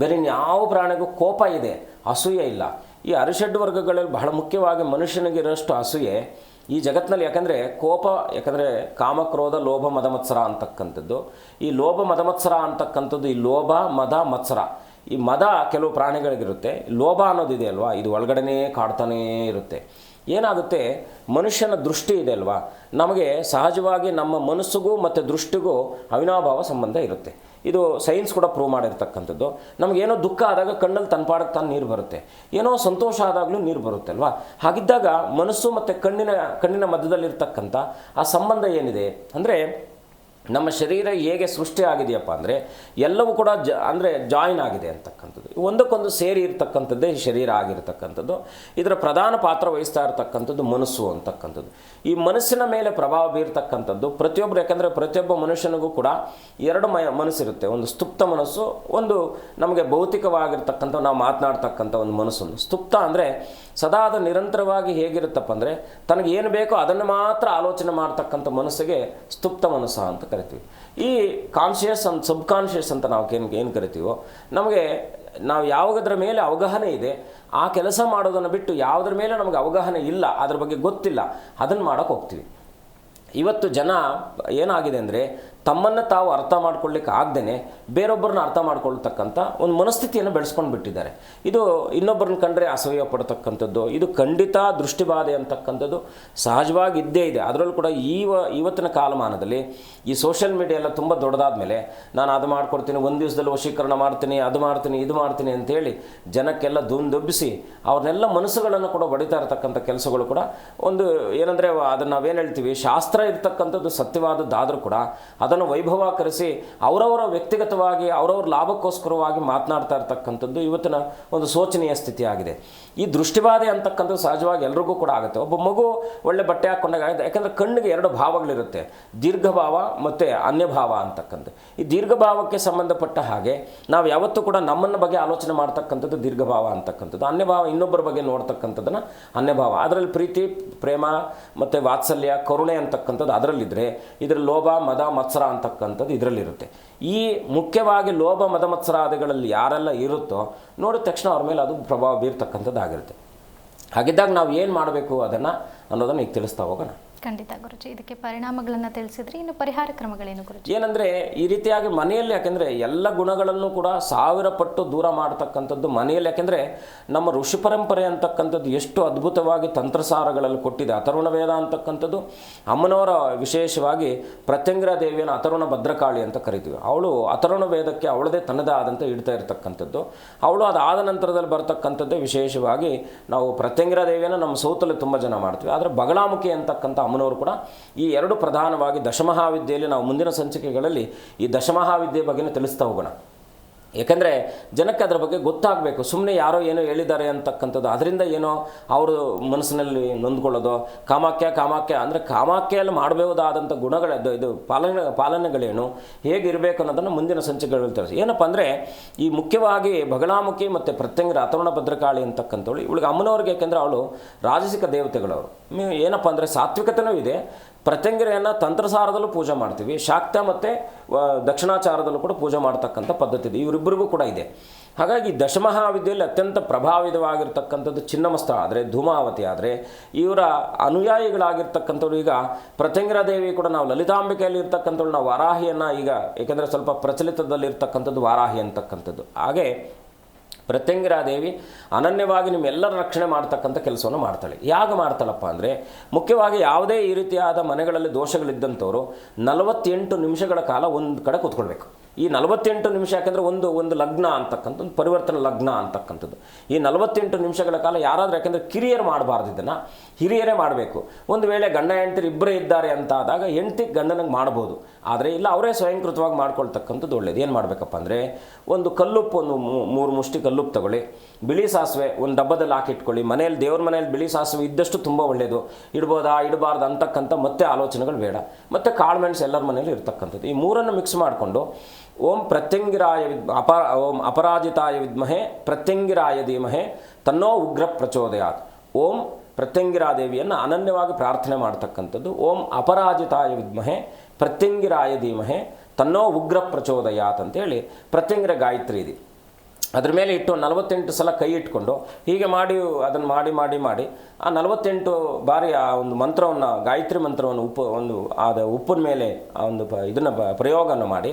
ಬೇರೆ ಯಾವ ಪ್ರಾಣಿಗೂ ಕೋಪ ಇದೆ, ಅಸೂಯೆ ಇಲ್ಲ. ಈ ಅರಿಷಡ್ ವರ್ಗಗಳಲ್ಲಿ ಬಹಳ ಮುಖ್ಯವಾಗಿ ಮನುಷ್ಯನಿಗಿರೋಷ್ಟು ಅಸೂಯೆ ಈ ಜಗತ್ತಿನಲ್ಲಿ. ಯಾಕಂದರೆ ಕೋಪ, ಯಾಕಂದರೆ ಕಾಮಕ್ರೋಧ ಲೋಭ ಮದ ಮತ್ಸರ ಅಂತಕ್ಕಂಥದ್ದು. ಈ ಲೋಭ ಮದ ಮತ್ಸರ ಅಂತಕ್ಕಂಥದ್ದು, ಈ ಲೋಭ ಮದ ಮತ್ಸರ, ಈ ಮದ ಕೆಲವು ಪ್ರಾಣಿಗಳಿಗಿರುತ್ತೆ. ಲೋಭ ಅನ್ನೋದಿದೆ ಅಲ್ವಾ, ಇದು ಒಳಗಡೆನೇ ಕಾಡ್ತಾನೇ ಇರುತ್ತೆ. ಏನಾಗುತ್ತೆ, ಮನುಷ್ಯನ ದೃಷ್ಟಿ ಇದೆ ಅಲ್ವಾ, ನಮಗೆ ಸಹಜವಾಗಿ ನಮ್ಮ ಮನಸ್ಸಿಗೂ ಮತ್ತು ದೃಷ್ಟಿಗೂ ಅವಿನಾಭಾವ ಸಂಬಂಧ ಇರುತ್ತೆ. ಇದು ಸೈನ್ಸ್ ಕೂಡ ಪ್ರೂವ್ ಮಾಡಿರ್ತಕ್ಕಂಥದ್ದು. ನಮಗೇನೋ ದುಃಖ ಆದಾಗ ಕಣ್ಣಲ್ಲಿ ತನ್ಪಾಡಕ್ಕೆ ತಾನು ನೀರು ಬರುತ್ತೆ, ಏನೋ ಸಂತೋಷ ಆದಾಗಲೂ ನೀರು ಬರುತ್ತೆ ಅಲ್ವಾ. ಹಾಗಿದ್ದಾಗ ಮನಸ್ಸು ಮತ್ತು ಕಣ್ಣಿನ ಮಧ್ಯದಲ್ಲಿರ್ತಕ್ಕಂಥ ಆ ಸಂಬಂಧ ಏನಿದೆ ಅಂದರೆ, ನಮ್ಮ ಶರೀರ ಹೇಗೆ ಸೃಷ್ಟಿ ಆಗಿದೆಯಪ್ಪ ಅಂದರೆ ಎಲ್ಲವೂ ಕೂಡ ಜಾಯಿನ್ ಆಗಿದೆ ಅಂತಕ್ಕಂಥದ್ದು. ಒಂದಕ್ಕೊಂದು ಸೇರಿ ಇರ್ತಕ್ಕಂಥದ್ದೇ ಈ ಶರೀರ ಆಗಿರ್ತಕ್ಕಂಥದ್ದು. ಇದರ ಪ್ರಧಾನ ಪಾತ್ರ ವಹಿಸ್ತಾ ಇರತಕ್ಕಂಥದ್ದು ಮನಸ್ಸು ಅಂತಕ್ಕಂಥದ್ದು. ಈ ಮನಸ್ಸಿನ ಮೇಲೆ ಪ್ರಭಾವ ಬೀರ್ತಕ್ಕಂಥದ್ದು ಪ್ರತಿಯೊಬ್ಬರು. ಯಾಕಂದರೆ ಪ್ರತಿಯೊಬ್ಬ ಮನುಷ್ಯನಿಗೂ ಕೂಡ ಎರಡು ಮನಸ್ಸಿರುತ್ತೆ. ಒಂದು ಸ್ತುಪ್ತ ಮನಸ್ಸು, ಒಂದು ನಮಗೆ ಭೌತಿಕವಾಗಿರ್ತಕ್ಕಂಥ ನಾವು ಮಾತನಾಡ್ತಕ್ಕಂಥ ಒಂದು ಮನಸ್ಸು. ಸ್ತುಪ್ತ ಅಂದರೆ ಸದಾ ಅದು ನಿರಂತರವಾಗಿ ಹೇಗಿರುತ್ತಪ್ಪ ಅಂದರೆ ತನಗೆ ಏನು ಬೇಕೋ ಅದನ್ನು ಮಾತ್ರ ಆಲೋಚನೆ ಮಾಡ್ತಕ್ಕಂಥ ಮನಸ್ಸಿಗೆ ಸ್ತುಪ್ತ ಮನಸ್ಸು ಅಂತ ಕರಿತೀವಿ. ಈ ಕಾನ್ಷಿಯಸ್ ಅಂತ ಸಬ್ಕಾನ್ಷಿಯಸ್ ಅಂತ ನಾವು ಏನು ಕರಿತೀವೋ, ನಮಗೆ ನಾವು ಯಾವುದರ ಮೇಲೆ ಅವಗಾಹನೆ ಇದೆ ಆ ಕೆಲಸ ಮಾಡೋದನ್ನು ಬಿಟ್ಟು ಯಾವುದರ ಮೇಲೆ ನಮಗೆ ಅವಗಾಹನೆ ಇಲ್ಲ, ಅದ್ರ ಬಗ್ಗೆ ಗೊತ್ತಿಲ್ಲ, ಅದನ್ನು ಮಾಡೋಕ್ಕೆ ಹೋಗ್ತೀವಿ. ಇವತ್ತು ಜನ ಏನಾಗಿದೆ ಅಂದರೆ ತಮ್ಮನ್ನು ತಾವು ಅರ್ಥ ಮಾಡ್ಕೊಳ್ಳಿಕ್ಕೆ ಆಗದೇ ಬೇರೊಬ್ಬರನ್ನ ಅರ್ಥ ಮಾಡ್ಕೊಳ್ತಕ್ಕಂಥ ಒಂದು ಮನಸ್ಥಿತಿಯನ್ನು ಬೆಳೆಸ್ಕೊಂಡು ಬಿಟ್ಟಿದ್ದಾರೆ. ಇದು ಇನ್ನೊಬ್ಬರನ್ನ ಕಂಡ್ರೆ ಅಸಹ್ಯ ಪಡ್ತಕ್ಕಂಥದ್ದು, ಇದು ಖಂಡಿತ ದೃಷ್ಟಿಬಾಧೆ ಅಂತಕ್ಕಂಥದ್ದು ಸಹಜವಾಗಿ ಇದ್ದೇ ಇದೆ. ಅದರಲ್ಲೂ ಕೂಡ ಇವತ್ತಿನ ಕಾಲಮಾನದಲ್ಲಿ ಈ ಸೋಷಿಯಲ್ ಮೀಡಿಯಾ ಎಲ್ಲ ತುಂಬ ದೊಡ್ಡದಾದ ಮೇಲೆ ನಾನು ಅದು ಮಾಡ್ಕೊಡ್ತೀನಿ, ಒಂದು ದಿವಸದಲ್ಲಿ ವಶೀಕರಣ ಮಾಡ್ತೀನಿ, ಅದು ಮಾಡ್ತೀನಿ, ಇದು ಮಾಡ್ತೀನಿ ಅಂತೇಳಿ ಜನಕ್ಕೆಲ್ಲ ದೊಬ್ಬಿಸಿ ಅವ್ರನ್ನೆಲ್ಲ ಮನಸ್ಸುಗಳನ್ನು ಕೂಡ ಹೊಡಿತಾ ಇರತಕ್ಕಂಥ ಕೆಲಸಗಳು ಕೂಡ ಒಂದು ಏನಂದರೆ ಅದನ್ನು ನಾವೇನು ಹೇಳ್ತೀವಿ, ಶಾಸ್ತ್ರ ಇರ್ತಕ್ಕಂಥದ್ದು ಸತ್ಯವಾದದ್ದಾದರೂ ಕೂಡ ಅದನ್ನು ವೈಭವೀಕರಿಸಿ ಅವರವರ ವ್ಯಕ್ತಿಗತವಾಗಿ ಅವರವ್ರ ಲಾಭಕ್ಕೋಸ್ಕರವಾಗಿ ಮಾತನಾಡ್ತಾ ಇರ್ತಕ್ಕಂಥದ್ದು ಇವತ್ತಿನ ಒಂದು ಶೋಚನೀಯ ಸ್ಥಿತಿ ಆಗಿದೆ. ಈ ದೃಷ್ಟಿಬಾಧೆ ಅಂತಕ್ಕಂಥದ್ದು ಸಹಜವಾಗಿ ಎಲ್ರಿಗೂ ಕೂಡ ಆಗುತ್ತೆ. ಒಬ್ಬ ಮಗು ಒಳ್ಳೆ ಬಟ್ಟೆ ಹಾಕ್ಕೊಂಡಾಗ ಆಗುತ್ತೆ, ಯಾಕಂದರೆ ಕಣ್ಣಿಗೆ ಎರಡು ಭಾವಗಳಿರುತ್ತೆ, ದೀರ್ಘಭಾವ ಮತ್ತು ಅನ್ಯಭಾವ ಅಂತಕ್ಕಂಥ. ಈ ದೀರ್ಘಭಾವಕ್ಕೆ ಸಂಬಂಧಪಟ್ಟ ಹಾಗೆ ನಾವು ಯಾವತ್ತೂ ಕೂಡ ನಮ್ಮನ್ನ ಬಗ್ಗೆ ಆಲೋಚನೆ ಮಾಡ್ತಕ್ಕಂಥದ್ದು ದೀರ್ಘಭಾವ ಅಂತಕ್ಕಂಥದ್ದು, ಅನ್ಯಭಾವ ಇನ್ನೊಬ್ಬರ ಬಗ್ಗೆ ನೋಡ್ತಕ್ಕಂಥದ್ದನ್ನು ಅನ್ಯಭಾವ. ಅದರಲ್ಲಿ ಪ್ರೀತಿ, ಪ್ರೇಮ ಮತ್ತು ವಾತ್ಸಲ್ಯ, ಕರುಣೆ ಅಂತಕ್ಕಂಥದ್ದು ಅದರಲ್ಲಿದ್ದರೆ, ಇದರ ಲೋಭ, ಮದ, ಮತ್ಸರ ಅಂತಕ್ಕಂಥದ್ದು ಇದರಲ್ಲಿರುತ್ತೆ. ಈ ಮುಖ್ಯವಾಗಿ ಲೋಭ, ಮದ, ಮತ್ಸರಾದಿಗಳಲ್ಲಿ ಯಾರೆಲ್ಲ ಇರುತ್ತೋ ನೋಡಿದ ತಕ್ಷಣ ಅವ್ರ ಮೇಲೆ ಅದು ಪ್ರಭಾವ ಬೀರ್ತಕ್ಕಂಥದ್ದು ಆಗಿರುತ್ತೆ. ಹಾಗಿದ್ದಾಗ ನಾವು ಏನು ಮಾಡಬೇಕು ಅನ್ನೋದನ್ನು ಈಗ ತಿಳಿಸ್ತಾ ಹೋಗೋಣ. ಖಂಡಿತ ಗುರುಜಿ, ಇದಕ್ಕೆ ಪರಿಣಾಮಗಳನ್ನು ತಿಳಿಸಿದ್ರಿ. ಇನ್ನು ಪರಿಹಾರ ಕ್ರಮಗಳೇನು ಗುರುಜಿ? ಏನಂದರೆ ಈ ರೀತಿಯಾಗಿ ಮನೆಯಲ್ಲಿ, ಯಾಕೆಂದರೆ ಎಲ್ಲ ಗುಣಗಳನ್ನು ಕೂಡ 1000 ಪಟ್ಟು ದೂರ ಮಾಡ್ತಕ್ಕಂಥದ್ದು ಮನೆಯಲ್ಲಿ. ಯಾಕೆಂದರೆ ನಮ್ಮ ಋಷಿ ಪರಂಪರೆ ಅಂತಕ್ಕಂಥದ್ದು ಎಷ್ಟು ಅದ್ಭುತವಾಗಿ ತಂತ್ರಸಾರಗಳಲ್ಲಿ ಕೊಟ್ಟಿದೆ. ಅಥರ್ವಣ ವೇದ ಅಂತಕ್ಕಂಥದ್ದು ಅಮ್ಮನವರ ವಿಶೇಷವಾಗಿ ಪ್ರತ್ಯಂಗಿರಾ ದೇವಿಯನ್ನು ಅಥರ್ವಣ ಭದ್ರಕಾಳಿ ಅಂತ ಕರಿತೀವಿ. ಅವಳು ಅಥರ್ವಣ ವೇದಕ್ಕೆ ಅವಳದೇ ತನ್ನದೇ ಆದಂಥ ಇಡ್ತಾ ಇರ್ತಕ್ಕಂಥದ್ದು. ಅವಳು ಅದಾದ ನಂತರದಲ್ಲಿ ಬರ್ತಕ್ಕಂಥದ್ದೇ ವಿಶೇಷವಾಗಿ ನಾವು ಪ್ರತ್ಯಂಗಿರಾ ದೇವಿಯನ್ನು ನಮ್ಮ ಸೌತಲ್ಲಿ ತುಂಬ ಜನ ಮಾಡ್ತೀವಿ. ಆದರೆ ಬಗಳಾಮುಖಿ ಅಂತಕ್ಕಂಥ ಅಮ್ಮನವರು ಕೂಡ ಈ ಎರಡು ಪ್ರಧಾನವಾಗಿ ದಶಮಹಾವಿದ್ಯೆಯಲ್ಲಿ ನಾವು ಮುಂದಿನ ಸಂಚಿಕೆಗಳಲ್ಲಿ ಈ ದಶಮಹಾವಿದ್ಯೆ ಬಗ್ಗೆನೇ ತಿಳಿಸ್ತಾ ಹೋಗೋಣ. ಏಕೆಂದರೆ ಜನಕ್ಕೆ ಅದರ ಬಗ್ಗೆ ಗೊತ್ತಾಗಬೇಕು. ಸುಮ್ಮನೆ ಯಾರೋ ಏನೋ ಹೇಳಿದ್ದಾರೆ ಅಂತಕ್ಕಂಥದ್ದು, ಅದರಿಂದ ಏನೋ ಅವರು ಮನಸ್ಸಿನಲ್ಲಿ ನೊಂದ್ಕೊಳ್ಳೋದು. ಕಾಮಾಖ್ಯ ಅಂದರೆ ಕಾಮಾಖ್ಯಲ್ಲಿ ಮಾಡಬಹುದಾದಂಥ ಗುಣಗಳ ಇದು ಪಾಲನೆಗಳೇನು, ಹೇಗಿರಬೇಕು ಅನ್ನೋದನ್ನು ಮುಂದಿನ ಸಂಚಿಕೆಗಳಲ್ಲಿ ತಿಳಿಸಿ. ಏನಪ್ಪ ಅಂದರೆ ಈ ಮುಖ್ಯವಾಗಿ ಬಗಳಾಮುಖಿ ಮತ್ತು ಪ್ರತ್ಯಂಗಿರ ಅಥರ್ವಣ ಭದ್ರಕಾಳಿ ಅಂತಕ್ಕಂಥವಳು, ಇವಳಿಗೆ ಅಮ್ಮನವ್ರಿಗೆ, ಯಾಕೆಂದರೆ ಅವಳು ರಾಜಸಿಕ ದೇವತೆಗಳವರು. ಏನಪ್ಪ ಅಂದರೆ ಸಾತ್ವಿಕತೆಯೂ ಇದೆ. ಪ್ರತ್ಯಂಗಿರೆಯನ್ನು ತಂತ್ರಸಾರದಲ್ಲೂ ಪೂಜೆ ಮಾಡ್ತೀವಿ, ಶಾಕ್ತ ಮತ್ತು ದಕ್ಷಿಣಾಚಾರದಲ್ಲೂ ಕೂಡ ಪೂಜೆ ಮಾಡ್ತಕ್ಕಂಥ ಪದ್ಧತಿ ಇದೆ, ಇವರಿಬ್ಬರಿಗೂ ಕೂಡ ಇದೆ. ಹಾಗಾಗಿ ದಶಮಹಾವಿದ್ಯೆಯಲ್ಲಿ ಅತ್ಯಂತ ಪ್ರಭಾವಿತವಾಗಿರ್ತಕ್ಕಂಥದ್ದು ಚಿನ್ನಮಸ್ತ ಆದರೆ, ಧೂಮಾವತಿ ಆದರೆ, ಇವರ ಅನುಯಾಯಿಗಳಾಗಿರ್ತಕ್ಕಂಥವ್ರು. ಈಗ ಪ್ರತ್ಯಂಗಿರಾ ದೇವಿ ಕೂಡ ನಾವು ಲಲಿತಾಂಬಿಕೆಯಲ್ಲಿ ಇರ್ತಕ್ಕಂಥವ್ರು, ನಾವು ವಾರಾಹಿಯನ್ನು ಈಗ ಏಕೆಂದರೆ ಸ್ವಲ್ಪ ಪ್ರಚಲಿತದಲ್ಲಿರ್ತಕ್ಕಂಥದ್ದು ವಾರಾಹಿ ಅಂತಕ್ಕಂಥದ್ದು. ಹಾಗೆ ಪ್ರತ್ಯಂಗಿರಾ ದೇವಿ ಅನನ್ಯವಾಗಿ ನಿಮ್ಮೆಲ್ಲರ ರಕ್ಷಣೆ ಮಾಡ್ತಕ್ಕಂಥ ಕೆಲಸವನ್ನು ಮಾಡ್ತಾಳೆ. ಯಾಕೆ ಮಾಡ್ತಾಳಪ್ಪ ಅಂದರೆ, ಮುಖ್ಯವಾಗಿ ಯಾವುದೇ ಈ ರೀತಿಯಾದ ಮನೆಗಳಲ್ಲಿ ದೋಷಗಳಿದ್ದಂಥವರು 48 ನಿಮಿಷಗಳ ಕಾಲ ಒಂದು ಕಡೆ ಕೂತ್ಕೊಳ್ಬೇಕು. ಈ 48 ನಿಮಿಷ ಯಾಕೆಂದರೆ ಒಂದು ಲಗ್ನ ಅಂತಕ್ಕಂಥದ್ದು, ಒಂದು ಪರಿವರ್ತನೆ ಲಗ್ನ ಅಂತಕ್ಕಂಥದ್ದು. ಈ 48 ನಿಮಿಷಗಳ ಕಾಲ ಯಾರಾದರೂ, ಯಾಕೆಂದರೆ ಕಿರಿಯರು ಮಾಡಬಾರ್ದು, ಇದನ್ನು ಹಿರಿಯರೇ ಮಾಡಬೇಕು. ಒಂದು ವೇಳೆ ಗಂಡ ಹೆಂಡತಿ ಇಬ್ಬರೇ ಇದ್ದಾರೆ ಅಂತ ಆದಾಗ ಹೆಂಡತಿ ಗಂಡನಿಗೆ ಮಾಡ್ಬೋದು, ಆದರೆ ಇಲ್ಲ ಅವರೇ ಸ್ವಯಂಕೃತವಾಗಿ ಮಾಡ್ಕೊಳ್ತಕ್ಕಂಥದ್ದು ಒಳ್ಳೆಯದು. ಏನು ಮಾಡಬೇಕಪ್ಪ ಅಂದರೆ, ಒಂದು ಕಲ್ಲುಪ್ಪು, ಒಂದು 3 ಮುಷ್ಟಿ ಕಲ್ಲುಪ್ಪು ತಗೊಳ್ಳಿ, ಬಿಳಿ ಸಾಸಿವೆ ಒಂದು ಡಬ್ಬದಲ್ಲಿ ಹಾಕಿಟ್ಕೊಳ್ಳಿ. ಮನೆಯಲ್ಲಿ, ದೇವ್ರ ಮನೆಯಲ್ಲಿ ಬಿಳಿ ಸಾಸಿವೆ ಇದ್ದಷ್ಟು ತುಂಬ ಒಳ್ಳೆಯದು. ಇಡ್ಬೋದಾ ಇಡಬಾರ್ದು ಅಂತಕ್ಕಂಥ ಮತ್ತೆ ಆಲೋಚನೆಗಳು ಬೇಡ. ಮತ್ತು ಕಾಳುಮೆಣಸು ಎಲ್ಲರ ಮನೆಯಲ್ಲಿ ಇರ್ತಕ್ಕಂಥದ್ದು. ಈ ಮೂರನ್ನು ಮಿಕ್ಸ್ ಮಾಡಿಕೊಂಡು ಓಂ ಪ್ರತ್ಯಂಗಿರಾಯ ಓಂ ಅಪರಾಜಿತಾಯ ವಿದ್ಮಹೆ ಪ್ರತ್ಯಂಗಿರಾಯ ಧೀಮಹೆ ತನ್ನೋ ಉಗ್ರ ಪ್ರಚೋದಯಾತ್. ಓಂ ಪ್ರತ್ಯಂಗಿರಾ ದೇವಿಯನ್ನು ಅನನ್ಯವಾಗಿ ಪ್ರಾರ್ಥನೆ ಮಾಡ್ತಕ್ಕಂಥದ್ದು. ಓಂ ಅಪರಾಜಿತಾಯ ವಿದ್ಮಹೆ ಪ್ರತ್ಯಂಗಿರಾಯ ಧೀಮಹೆ ತನ್ನೋ ಉಗ್ರ ಪ್ರಚೋದಯಾತ್ ಅಂತೇಳಿ ಪ್ರತ್ಯಂಗಿರ ಗಾಯತ್ರಿ ಇದೆ. ಅದ್ರ ಮೇಲೆ ಇಟ್ಟು 48 ಸಲ ಕೈ ಇಟ್ಕೊಂಡು ಹೀಗೆ ಮಾಡಿ ಅದನ್ನು ಮಾಡಿ ಆ 48 ಬಾರಿ ಆ ಒಂದು ಮಂತ್ರವನ್ನು, ಗಾಯತ್ರಿ ಮಂತ್ರವನ್ನು ಉಪ್ಪಿನ ಮೇಲೆ ಆ ಒಂದು ಇದನ್ನು ಪ್ರಯೋಗವನ್ನು ಮಾಡಿ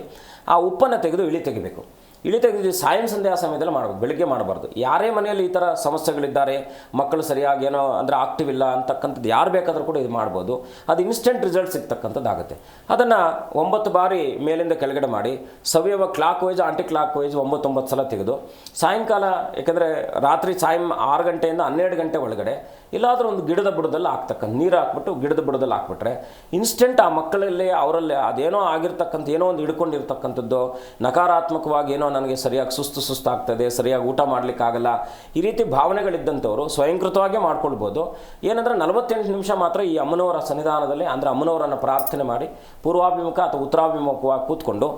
ಆ ಉಪ್ಪನ್ನು ತೆಗೆದು ಇಳಿ ತೆಗಿಬೇಕು. ಇಳಿ ತೆಗೆದು ಸಾಯಂ ಸಂಧ್ಯಾ ಸಮಯದಲ್ಲಿ ಮಾಡಬೇಕು, ಬೆಳಗ್ಗೆ ಮಾಡಬಾರ್ದು. ಯಾರೇ ಮನೆಯಲ್ಲಿ ಈ ಥರ ಸಮಸ್ಯೆಗಳಿದ್ದಾರೆ, ಮಕ್ಕಳು ಸರಿಯಾಗಿ ಏನೋ ಅಂದರೆ ಆಕ್ಟಿವ್ ಇಲ್ಲ ಅಂತಕ್ಕಂಥದ್ದು ಯಾರು ಬೇಕಾದರೂ ಕೂಡ ಇದು ಮಾಡ್ಬೋದು. ಅದು ಇನ್ಸ್ಟೆಂಟ್ ರಿಸಲ್ಟ್ ಸಿಗ್ತಕ್ಕಂಥದ್ದು ಆಗುತ್ತೆ. ಅದನ್ನು 9 ಬಾರಿ ಮೇಲಿಂದ ಕೆಳಗಡೆ ಮಾಡಿ ಸವ್ಯವ clockwise, anti clockwise 9 ಸಲ ತೆಗೆದು ಸಾಯಂಕಾಲ, ಯಾಕೆಂದರೆ ರಾತ್ರಿ 6 ಗಂಟೆಯಿಂದ 12 ಗಂಟೆ ಒಳಗಡೆ ಇಲ್ಲಾದರೂ ಒಂದು ಗಿಡದ ಬುಡದಲ್ಲಿ ಹಾಕ್ತಕ್ಕಂಥ ನೀರು ಹಾಕ್ಬಿಟ್ಟು ಗಿಡದ ಬುಡದಲ್ಲಿ ಹಾಕ್ಬಿಟ್ರೆ ಇನ್ಸ್ಟೆಂಟ್ ಆ ಮಕ್ಕಳಲ್ಲಿ ಅವರಲ್ಲಿ ಅದೇನೋ ಆಗಿರ್ತಕ್ಕಂಥ ಏನೋ ಒಂದು ಹಿಡ್ಕೊಂಡಿರ್ತಕ್ಕಂಥದ್ದು, ನಕಾರಾತ್ಮಕವಾಗಿ ಏನೋ ನನಗೆ ಸರಿಯಾಗಿ ಸುಸ್ತಾಗ್ತದೆ, ಸರಿಯಾಗಿ ಊಟ ಮಾಡಲಿಕ್ಕಾಗಲ್ಲ, ಈ ರೀತಿ ಭಾವನೆಗಳಿದ್ದಂಥವರು ಸ್ವಯಂಕೃತವಾಗಿ ಮಾಡ್ಕೊಳ್ಬೋದು. ಏನಂದರೆ 48 ನಿಮಿಷ ಮಾತ್ರ ಈ ಅಮ್ಮನವರ ಸನ್ನಿಧಾನದಲ್ಲಿ, ಅಂದರೆ ಅಮ್ಮನವರನ್ನು ಪ್ರಾರ್ಥನೆ ಮಾಡಿ ಪೂರ್ವಾಭಿಮುಖ ಅಥವಾ ಉತ್ತರಾಭಿಮುಖವಾಗಿ ಕೂತ್ಕೊಂಡು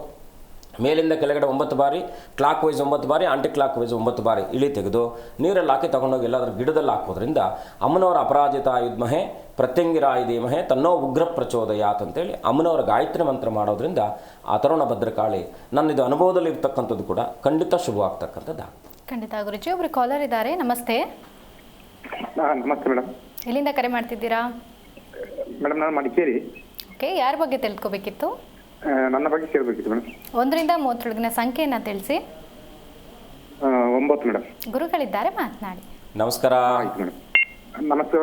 ಮೇಲಿಂದ ಕೆಳಗಡೆ 9 ಬಾರಿ, ಕ್ಲಾಕ್ ವೈಸ್ 9 ಬಾರಿ, ಆಂಟಿ ಕ್ಲಾಕ್ ವೈಸ್ 9 ಬಾರಿ ಇಳಿ ತೆಗೆದು ನೀರಲ್ಲಿ ಹಾಕಿ ತಗೊಂಡೋಗಿ ಎಲ್ಲಾದರೂ ಗಿಡದಲ್ಲಿ ಹಾಕೋದ್ರಿಂದ ಅಮ್ಮನವರ ಅಪರಾಜಿತ ಯುದ್ಮಹೆ ಪ್ರತ್ಯಂಗಿರಾಯ ಧೀಮಹೆ ತನ್ನೋ ಉಗ್ರ ಪ್ರಚೋದಯಾತ್ ಅಂತೇಳಿ ಅಮ್ಮನವರ ಗಾಯತ್ರಿ ಮಂತ್ರ ಮಾಡೋದ್ರಿಂದ ಅಥರ್ವಣ ಭದ್ರಕಾಳಿ ನನ್ನಿದು ಅನುಭವದಲ್ಲಿ ಇರ್ತಕ್ಕಂಥದ್ದು ಕೂಡ ಖಂಡಿತ ಶುಭವಾಗ್ತಕ್ಕಂಥದ್ದು. ಖಂಡಿತ ಗುರುಜಿ. ಒಬ್ರು ಕಾಲರ್ ಇದ್ದಾರೆ. ನಮಸ್ತೆ. ನಮಸ್ತೆ ಮೇಡಮ್. ಎಲ್ಲಿಂದ ಕರೆ ಮಾಡ್ತಿದ್ದೀರಾ? ಮೇಡಮ್ ನಾನು ಮಡಿಕೇರಿ. ಓಕೆ, ಯಾರ ಬಗ್ಗೆ ತಿಳ್ಕೊಬೇಕಿತ್ತು? ನನ್ನ ಬಗ್ಗೆ ಕೇಳಬೇಕಿತ್ತು ಮೇಡಮ್. 1ರಿಂದ 30 ಸಂಖ್ಯೆಯನ್ನ ತಿಳಿಸಿ. 9 ಮೇಡಮ್. ಗುರುಗಳಿದ್ದಾರೆ, ಮಾತನಾಡಿ. ನಮಸ್ಕಾರ. ಆಯ್ತು ಮೇಡಮ್. ನಮಸ್ತೆ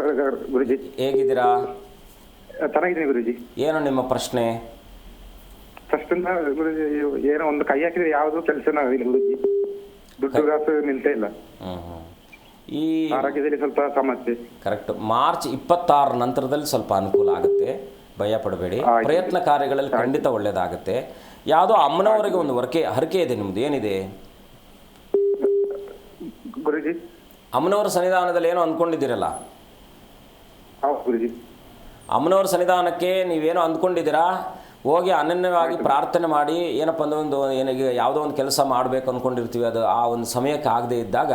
ಗುರುಜಿ. ಹೇಗಿದ್ದೀರಾ? ಚೆನ್ನಾಗಿದ್ದೀನಿ ಗುರುಜಿ. ಏನು ನಿಮ್ಮ ಪ್ರಶ್ನೆ? ಫಸ್ಟ್ ಗುರುಜಿ, ಏನೋ ಒಂದು ಕೈ ಹಾಕಿದ್ರೆ ಯಾವುದು ಕೆಲಸನ ಆಗಿಲ್ಲ ಗುರುಜಿ. ದುಡ್ಡು ಕಾಸು ನಿಲ್ತಾ ಇಲ್ಲ. ಈ ಆರೋಗ್ಯದಲ್ಲಿ ಸ್ವಲ್ಪ ಸಮಸ್ಯೆ. ಕರೆಕ್ಟ್. ಮಾರ್ಚ್ 26 ನಂತರದಲ್ಲಿ ಸ್ವಲ್ಪ ಅನುಕೂಲ ಆಗುತ್ತೆ. ಭಯ ಪಡಬೇಡಿ. ಪ್ರಯತ್ನ ಕಾರ್ಯಗಳಲ್ಲಿ ಖಂಡಿತ ಒಳ್ಳೆಯದಾಗುತ್ತೆ. ಯಾವುದೋ ಅಮ್ಮನವರಿಗೆ ಒಂದು ಹರಕೆ ಇದೆ ನಿಮ್ಮದು, ಏನಿದೆ ಗುರುಜಿ? ಅಮ್ಮನವರ ಸನ್ನಿಧಾನದಲ್ಲಿ ಏನೋ ಅಂದ್ಕೊಂಡಿದ್ದೀರಲ್ಲ, ಹೌದು ಗುರುಜಿ. ಅಮ್ಮನವರ ಸನ್ನಿಧಾನಕ್ಕೆ ನೀವೇನೋ ಅಂದ್ಕೊಂಡಿದ್ದೀರಾ, ಹೋಗಿ ಅನನ್ಯವಾಗಿ ಪ್ರಾರ್ಥನೆ ಮಾಡಿ. ಏನಪ್ಪ ಅಂದ್ರೆ ಏನಿಗೆ ಯಾವುದೋ ಒಂದು ಕೆಲಸ ಮಾಡಬೇಕು ಅಂದ್ಕೊಂಡಿರ್ತೀವಿ, ಅದು ಆ ಒಂದು ಸಮಯಕ್ಕೆ ಆಗದೆ ಇದ್ದಾಗ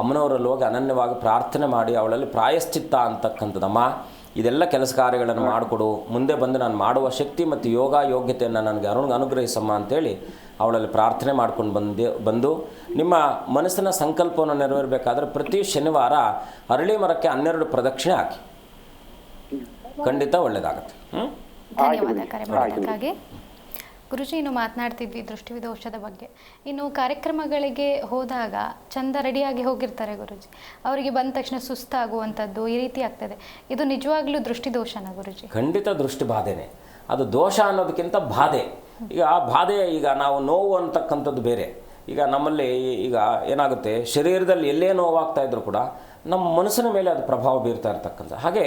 ಅಮ್ಮನವರಲ್ಲಿ ಹೋಗಿ ಅನನ್ಯವಾಗಿ ಪ್ರಾರ್ಥನೆ ಮಾಡಿ ಅವಳಲ್ಲಿ ಪ್ರಾಯಶ್ಚಿತ್ತ ಅಂತಕ್ಕಂಥದ್ದಮ್ಮ, ಇದೆಲ್ಲ ಕೆಲಸ ಕಾರ್ಯಗಳನ್ನು ಮಾಡಿಕೊಡು, ಮುಂದೆ ಬಂದು ನಾನು ಮಾಡುವ ಶಕ್ತಿ ಮತ್ತು ಯೋಗ್ಯತೆಯನ್ನು ನನಗೆ ಅನುಗ್ರಹಿಸಮ್ಮ ಅಂತೇಳಿ ಅವಳಲ್ಲಿ ಪ್ರಾರ್ಥನೆ ಮಾಡ್ಕೊಂಡು ಬಂದು ನಿಮ್ಮ ಮನಸ್ಸಿನ ಸಂಕಲ್ಪವನ್ನು ನೆರವೇರಬೇಕಾದ್ರೆ ಪ್ರತಿ ಶನಿವಾರ ಅರಳಿ ಮರಕ್ಕೆ 12 ಪ್ರದಕ್ಷಿಣೆ ಹಾಕಿ, ಖಂಡಿತ ಒಳ್ಳೆಯದಾಗುತ್ತೆ. ಧನ್ಯವಾದ ಕರೆ ಮಾಡೋದಕ್ಕಾಗಿ. ಗುರುಜಿ, ಇನ್ನು ಮಾತನಾಡ್ತಿದ್ವಿ ದೃಷ್ಟಿವಿದೋಷದ ಬಗ್ಗೆ. ಇನ್ನು ಕಾರ್ಯಕ್ರಮಗಳಿಗೆ ಹೋದಾಗ ಚಂದ ರೆಡಿಯಾಗಿ ಹೋಗಿರ್ತಾರೆ ಗುರುಜಿ, ಅವರಿಗೆ ಬಂದ ತಕ್ಷಣ ಸುಸ್ತಾಗುವಂಥದ್ದು ಈ ರೀತಿ ಆಗ್ತದೆ. ಇದು ನಿಜವಾಗ್ಲೂ ದೃಷ್ಟಿದೋಷನಾ ಗುರುಜಿ? ಖಂಡಿತ ದೃಷ್ಟಿ ಬಾಧೆನೇ. ಅದು ದೋಷ ಅನ್ನೋದಕ್ಕಿಂತ ಬಾಧೆ. ಈಗ ಆ ಬಾಧೆ, ಈಗ ನಾವು ನೋವು ಅಂತಕ್ಕಂಥದ್ದು ಬೇರೆ. ಈಗ ನಮ್ಮಲ್ಲಿ ಈಗ ಏನಾಗುತ್ತೆ, ಶರೀರದಲ್ಲಿ ಎಲ್ಲೇ ನೋವಾಗ್ತಾ ಇದ್ರೂ ಕೂಡ ನಮ್ಮ ಮನಸ್ಸಿನ ಮೇಲೆ ಅದು ಪ್ರಭಾವ ಬೀರ್ತಾ ಇರ್ತಕ್ಕಂಥ. ಹಾಗೆ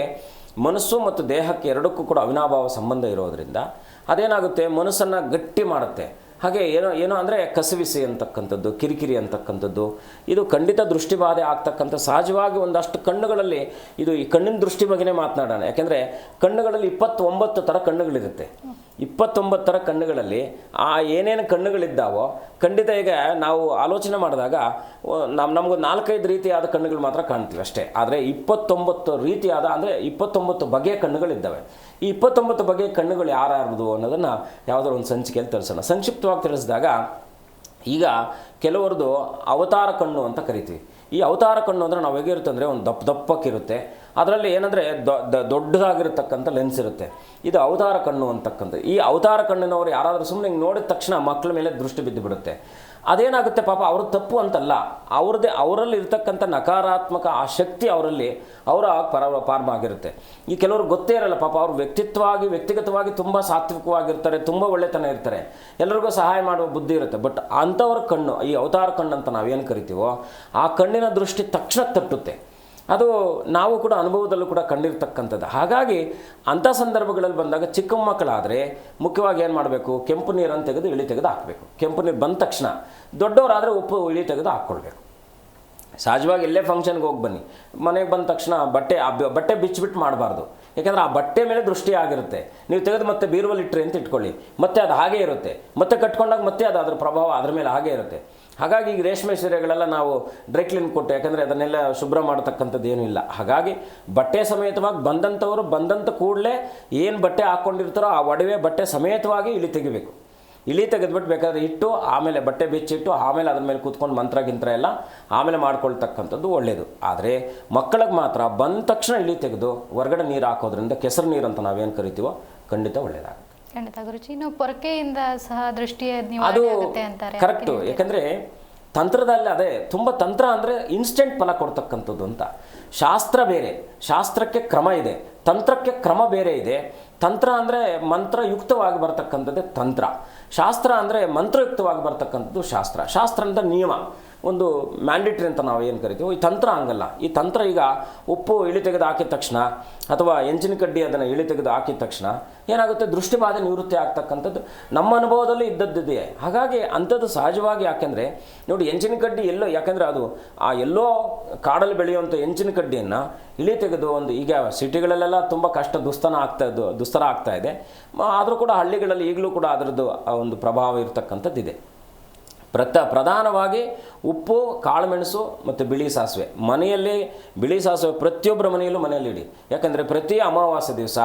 ಮನಸ್ಸು ಮತ್ತು ದೇಹಕ್ಕೆ ಎರಡಕ್ಕೂ ಕೂಡ ಅವಿನಾಭಾವ ಸಂಬಂಧ ಇರೋದರಿಂದ ಅದೇನಾಗುತ್ತೆ, ಮನಸ್ಸನ್ನು ಗಟ್ಟಿ ಮಾಡುತ್ತೆ. ಹಾಗೆ ಏನೋ ಅಂದರೆ ಕಸವಿಸಿ ಅಂತಕ್ಕಂಥದ್ದು, ಕಿರಿಕಿರಿ ಅಂತಕ್ಕಂಥದ್ದು, ಇದು ಖಂಡಿತ ದೃಷ್ಟಿಬಾಧೆ ಆಗ್ತಕ್ಕಂಥ. ಸಹಜವಾಗಿ ಒಂದಷ್ಟು ಕಣ್ಣುಗಳಲ್ಲಿ ಇದು ಈ ಕಣ್ಣಿನ ದೃಷ್ಟಿ ಬಗ್ಗೆನೇ ಮಾತನಾಡೋಣ. ಯಾಕೆಂದರೆ ಕಣ್ಣುಗಳಲ್ಲಿ 29 ಥರ ಕಣ್ಣುಗಳಿರುತ್ತೆ. 29 ಥರ ಕಣ್ಣುಗಳಲ್ಲಿ ಏನೇನು ಕಣ್ಣುಗಳಿದ್ದಾವೋ ಖಂಡಿತ ಈಗ ನಾವು ಆಲೋಚನೆ ಮಾಡಿದಾಗ ನಮಗೂ 4-5 ರೀತಿಯಾದ ಕಣ್ಣುಗಳು ಮಾತ್ರ ಕಾಣ್ತೀವಿ ಅಷ್ಟೇ. ಆದರೆ 29 ರೀತಿಯಾದ ಅಂದರೆ 29 ಬಗೆಯ ಕಣ್ಣುಗಳಿದ್ದಾವೆ. ಈ 29 ಬಗೆಯ ಕಣ್ಣುಗಳು ಯಾರ್ಯಾರ್ದು ಅನ್ನೋದನ್ನು ಯಾವುದೋ ಒಂದು ಸಂಚಿಕೆಯಲ್ಲಿ ತಿಳಿಸೋಣ. ಸಂಕ್ಷಿಪ್ತವಾಗಿ ತಿಳಿಸಿದಾಗ, ಈಗ ಕೆಲವರದು ಅವತಾರ ಕಣ್ಣು ಅಂತ ಕರಿತೀವಿ. ಈ ಅವತಾರ ಕಣ್ಣು ಅಂದರೆ ನಾವು ಹೇಗಿರುತ್ತೆ ಅಂದರೆ ಒಂದು ದಪ್ಪಕ್ಕಿರುತ್ತೆ. ಅದರಲ್ಲಿ ಏನಂದರೆ ದೊಡ್ಡದಾಗಿರತಕ್ಕಂಥ ಲೆನ್ಸ್ ಇರುತ್ತೆ. ಇದು ಅವತಾರ ಕಣ್ಣು ಅಂತಕ್ಕಂಥ. ಈ ಅವತಾರ ಕಣ್ಣಿನವರು ಯಾರಾದರೂ ಸುಮ್ಮನೆ ಹಿಂಗೆ ನೋಡಿದ ತಕ್ಷಣ ಮಕ್ಕಳ ಮೇಲೆ ದೃಷ್ಟಿ ಬಿದ್ದು ಬಿಡುತ್ತೆ. ಅದೇನಾಗುತ್ತೆ, ಪಾಪ ಅವ್ರ ತಪ್ಪು ಅಂತಲ್ಲ, ಅವರಲ್ಲಿ ಇರ್ತಕ್ಕಂಥ ನಕಾರಾತ್ಮಕ ಆ ಶಕ್ತಿ ಅವರಲ್ಲಿ ಪಾರ್ಮಾಗಿರುತ್ತೆ. ಈ ಕೆಲವರು ಗೊತ್ತೇ ಇರಲ್ಲ ಪಾಪ, ಅವರು ವ್ಯಕ್ತಿಗತವಾಗಿ ತುಂಬ ಸಾತ್ವಿಕವಾಗಿರ್ತಾರೆ, ತುಂಬ ಒಳ್ಳೆತನ ಇರ್ತಾರೆ, ಎಲ್ಲರಿಗೂ ಸಹಾಯ ಮಾಡುವ ಬುದ್ಧಿ ಇರುತ್ತೆ. ಬಟ್ ಅಂಥವ್ರ ಕಣ್ಣು, ಈ ಅವತಾರ ಕಣ್ಣು ಅಂತ ನಾವೇನು ಕರಿತೀವೋ, ಆ ಕಣ್ಣಿನ ದೃಷ್ಟಿ ತಕ್ಷಣ ತಟ್ಟುತ್ತೆ. ಅದು ನಾವು ಕೂಡ ಅನುಭವದಲ್ಲೂ ಕೂಡ ಕಂಡಿರ್ತಕ್ಕಂಥದ್ದು. ಹಾಗಾಗಿ ಅಂಥ ಸಂದರ್ಭಗಳಲ್ಲಿ ಬಂದಾಗ ಚಿಕ್ಕ ಮಕ್ಕಳಾದರೆ ಮುಖ್ಯವಾಗಿ ಏನು ಮಾಡಬೇಕು, ಕೆಂಪು ನೀರನ್ನು ತೆಗೆದು ಇಳಿ ತೆಗೆದು ಹಾಕಬೇಕು. ಕೆಂಪು ನೀರು ಬಂದ ತಕ್ಷಣ, ದೊಡ್ಡವರಾದರೆ ಉಪ್ಪು ಇಳಿ ತೆಗೆದು ಹಾಕ್ಕೊಳ್ಬೇಕು. ಸಹಜವಾಗಿ ಎಲ್ಲೇ ಫಂಕ್ಷನ್ಗೆ ಹೋಗಿ ಬನ್ನಿ, ಮನೆಗೆ ಬಂದ ತಕ್ಷಣ ಬಟ್ಟೆ ಬಿಚ್ಚಿಬಿಟ್ಟು ಮಾಡಬಾರ್ದು. ಯಾಕೆಂದರೆ ಆ ಬಟ್ಟೆ ಮೇಲೆ ದೃಷ್ಟಿ ಆಗಿರುತ್ತೆ. ನೀವು ತೆಗೆದು ಮತ್ತೆ ಬೀರುವಲ್ಲಿ ಇಟ್ಟರೆ ಅಂತ ಇಟ್ಕೊಳ್ಳಿ, ಮತ್ತೆ ಅದು ಹಾಗೇ ಇರುತ್ತೆ. ಮತ್ತೆ ಕಟ್ಕೊಂಡಾಗ ಮತ್ತೆ ಅದರ ಪ್ರಭಾವ ಅದರ ಮೇಲೆ ಹಾಗೇ ಇರುತ್ತೆ. ಹಾಗಾಗಿ ಈಗ ರೇಷ್ಮೆ ಸೀರೆಗಳೆಲ್ಲ ನಾವು ಡ್ರೈ ಕ್ಲೀನ್ ಕೊಟ್ಟು, ಯಾಕಂದರೆ ಅದನ್ನೆಲ್ಲ ಶುಭ್ರ ಮಾಡತಕ್ಕಂಥದ್ದು ಏನೂ ಇಲ್ಲ. ಹಾಗಾಗಿ ಬಟ್ಟೆ ಸಮೇತವಾಗಿ ಬಂದಂಥವರು ಬಂದಂಥ ಕೂಡಲೇ ಏನು ಬಟ್ಟೆ ಹಾಕ್ಕೊಂಡಿರ್ತಾರೋ ಆ ಒಡವೆ ಬಟ್ಟೆ ಸಮೇತವಾಗಿ ಇಳಿ ತೆಗಿಬೇಕು. ಇಳಿ ತೆಗೆದ್ಬಿಟ್ಟು ಬೇಕಾದ್ರೆ ಇಟ್ಟು ಆಮೇಲೆ ಬಟ್ಟೆ ಬೆಚ್ಚಿಟ್ಟು ಆಮೇಲೆ ಅದ್ರ ಮೇಲೆ ಕೂತ್ಕೊಂಡು ಮಂತ್ರ ಎಲ್ಲ ಆಮೇಲೆ ಮಾಡ್ಕೊಳ್ತಕ್ಕಂಥದ್ದು ಒಳ್ಳೆಯದು. ಆದರೆ ಮಕ್ಕಳಿಗೆ ಮಾತ್ರ ಬಂದ ತಕ್ಷಣ ಇಳಿ ತೆಗೆದು ಹೊರಗಡೆ ನೀರು ಹಾಕೋದ್ರಿಂದ, ಕೆಸರು ನೀರು ಅಂತ ನಾವೇನು ಕರಿತೀವೋ, ಖಂಡಿತ ಒಳ್ಳೆಯದಾಗುತ್ತೆ. ಖಂಡಿತ ಗುರುಜಿ. ಇನ್ನು ಪೊರಕೆಯಿಂದ ಸಹ ದೃಷ್ಟಿಯ ಅದು ನಿವಾರಣೆ ಆಗುತ್ತೆ ಅಂತಾರೆ. ಕರೆಕ್ಟು. ಯಾಕಂದರೆ ತಂತ್ರದಲ್ಲಿ ಅದೇ ತುಂಬ ತಂತ್ರ ಅಂದರೆ ಇನ್ಸ್ಟೆಂಟ್ ಫಲ ಕೊಡ್ತಕ್ಕಂಥದ್ದು ಅಂತ. ಶಾಸ್ತ್ರ ಬೇರೆ, ಶಾಸ್ತ್ರಕ್ಕೆ ಕ್ರಮ ಇದೆ, ತಂತ್ರಕ್ಕೆ ಕ್ರಮ ಬೇರೆ ಇದೆ. ತಂತ್ರ ಅಂದರೆ ಮಂತ್ರಯುಕ್ತವಾಗಿ ಬರ್ತಕ್ಕಂಥದ್ದೇ ತಂತ್ರ. ಶಾಸ್ತ್ರ ಅಂದರೆ ಮಂತ್ರಯುಕ್ತವಾಗಿ ಬರ್ತಕ್ಕಂಥದ್ದು ಶಾಸ್ತ್ರ. ಶಾಸ್ತ್ರ ಅಂದರೆ ನಿಯಮ, ಒಂದು ಮ್ಯಾಂಡೇಟ್ರಿ ಅಂತ ನಾವು ಏನು ಕರಿತೀವಿ. ಈ ತಂತ್ರ ಹಂಗಲ್ಲ. ಈ ತಂತ್ರ ಈಗ ಉಪ್ಪು ಇಳಿ ತೆಗೆದು ಹಾಕಿದ ತಕ್ಷಣ ಅಥವಾ ಎಂಚಿನ ಕಡ್ಡಿ ಅದನ್ನು ಇಳಿ ತೆಗೆದು ಹಾಕಿದ ತಕ್ಷಣ ಏನಾಗುತ್ತೆ, ದೃಷ್ಟಿಬಾಧೆ ನಿವೃತ್ತಿ ಆಗ್ತಕ್ಕಂಥದ್ದು ನಮ್ಮ ಅನುಭವದಲ್ಲಿ ಇದ್ದದ್ದಿದೆ. ಹಾಗಾಗಿ ಅಂಥದ್ದು ಸಹಜವಾಗಿ. ಯಾಕೆಂದರೆ ನೋಡಿ, ಎಂಚಿನ ಕಡ್ಡಿ ಯಾಕೆಂದರೆ ಅದು ಎಲ್ಲೋ ಕಾಡಲ್ಲಿ ಬೆಳೆಯುವಂಥ ಎಂಚಿನ ಕಡ್ಡಿಯನ್ನು ಇಳಿ ತೆಗೆದು ಈಗ ಸಿಟಿಗಳಲ್ಲೆಲ್ಲ ತುಂಬ ದುಸ್ತರ ಆಗ್ತಾ ಇದೆ. ಆದರೂ ಕೂಡ ಹಳ್ಳಿಗಳಲ್ಲಿ ಈಗಲೂ ಕೂಡ ಅದರದ್ದು ಒಂದು ಪ್ರಭಾವ ಇರತಕ್ಕಂಥದ್ದಿದೆ. ಪ್ರಧಾನವಾಗಿ ಉಪ್ಪು, ಕಾಳುಮೆಣಸು ಮತ್ತು ಬಿಳಿ ಸಾಸಿವೆ. ಮನೆಯಲ್ಲಿ ಬಿಳಿ ಸಾಸಿವೆ ಪ್ರತಿಯೊಬ್ಬರ ಮನೆಯಲ್ಲಿ ಇಡಿ. ಯಾಕಂದರೆ ಪ್ರತಿ ಅಮಾವಾಸ್ಯೆ ದಿವಸ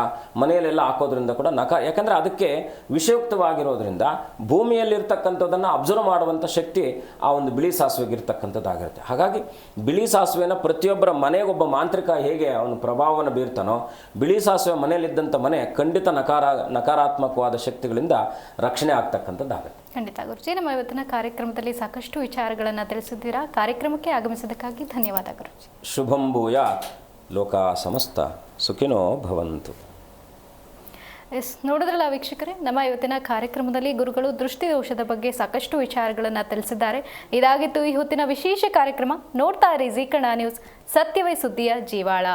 ಮನೆಯಲ್ಲೆಲ್ಲ ಹಾಕೋದ್ರಿಂದ ಕೂಡ ಯಾಕಂದರೆ ಅದಕ್ಕೆ ವಿಷಯುಕ್ತವಾಗಿರೋದ್ರಿಂದ ಭೂಮಿಯಲ್ಲಿರ್ತಕ್ಕಂಥದ್ದನ್ನು ಅಬ್ಸರ್ವ್ ಮಾಡುವಂಥ ಶಕ್ತಿ ಆ ಒಂದು ಬಿಳಿ ಸಾಸಿವೆಗೆ ಇರ್ತಕ್ಕಂಥದ್ದಾಗಿರುತ್ತೆ. ಹಾಗಾಗಿ ಬಿಳಿ ಸಾಸಿವೆನ ಪ್ರತಿಯೊಬ್ಬರ ಮನೆಗೊಬ್ಬ ಮಾಂತ್ರಿಕ ಹೇಗೆ ಅವನು ಪ್ರಭಾವವನ್ನು ಬೀರ್ತಾನೋ, ಬಿಳಿ ಸಾಸಿವೆ ಮನೆಯಲ್ಲಿದ್ದಂಥ ಮನೆ ಖಂಡಿತ ನಕಾರಾತ್ಮಕವಾದ ಶಕ್ತಿಗಳಿಂದ ರಕ್ಷಣೆ ಆಗ್ತಕ್ಕಂಥದ್ದಾಗುತ್ತೆ. ಖಂಡಿತ ಗುರುಜಿ. ನಮ್ಮ ಇವತ್ತಿನ ಕಾರ್ಯಕ್ರಮದಲ್ಲಿ ಸಾಕಷ್ಟು ವಿಚಾರಗಳನ್ನು ತಿಳಿಸಿದ್ದೀರಾ. ಕಾರ್ಯಕ್ರಮಕ್ಕೆ ಆಗಮಿಸಿದ್ದಕ್ಕಾಗಿ ಧನ್ಯವಾದ ಗುರುಜಿ. ಶುಭಂ ಭೂಯಾತ್. ಲೋಕ ಸಮಸ್ತ ಸುಖಿನೋ ಭವಂತು. ನೋಡಿದ್ರಲ್ಲ ವೀಕ್ಷಕರೇ, ನಮ್ಮ ಇವತ್ತಿನ ಕಾರ್ಯಕ್ರಮದಲ್ಲಿ ಗುರುಗಳು ದೃಷ್ಟಿ ದೋಷದ ಬಗ್ಗೆ ಸಾಕಷ್ಟು ವಿಚಾರಗಳನ್ನು ತಿಳಿಸಿದ್ದಾರೆ. ಇದಾಗಿತ್ತು ಈ ಹೊತ್ತಿನ ವಿಶೇಷ ಕಾರ್ಯಕ್ರಮ. ನೋಡ್ತಾ ಇರಿ ಜೀ ಕನ್ನಡ ನ್ಯೂಸ್, ಸತ್ಯವೇ ಸುದ್ದಿಯ ಜೀವಾಳ.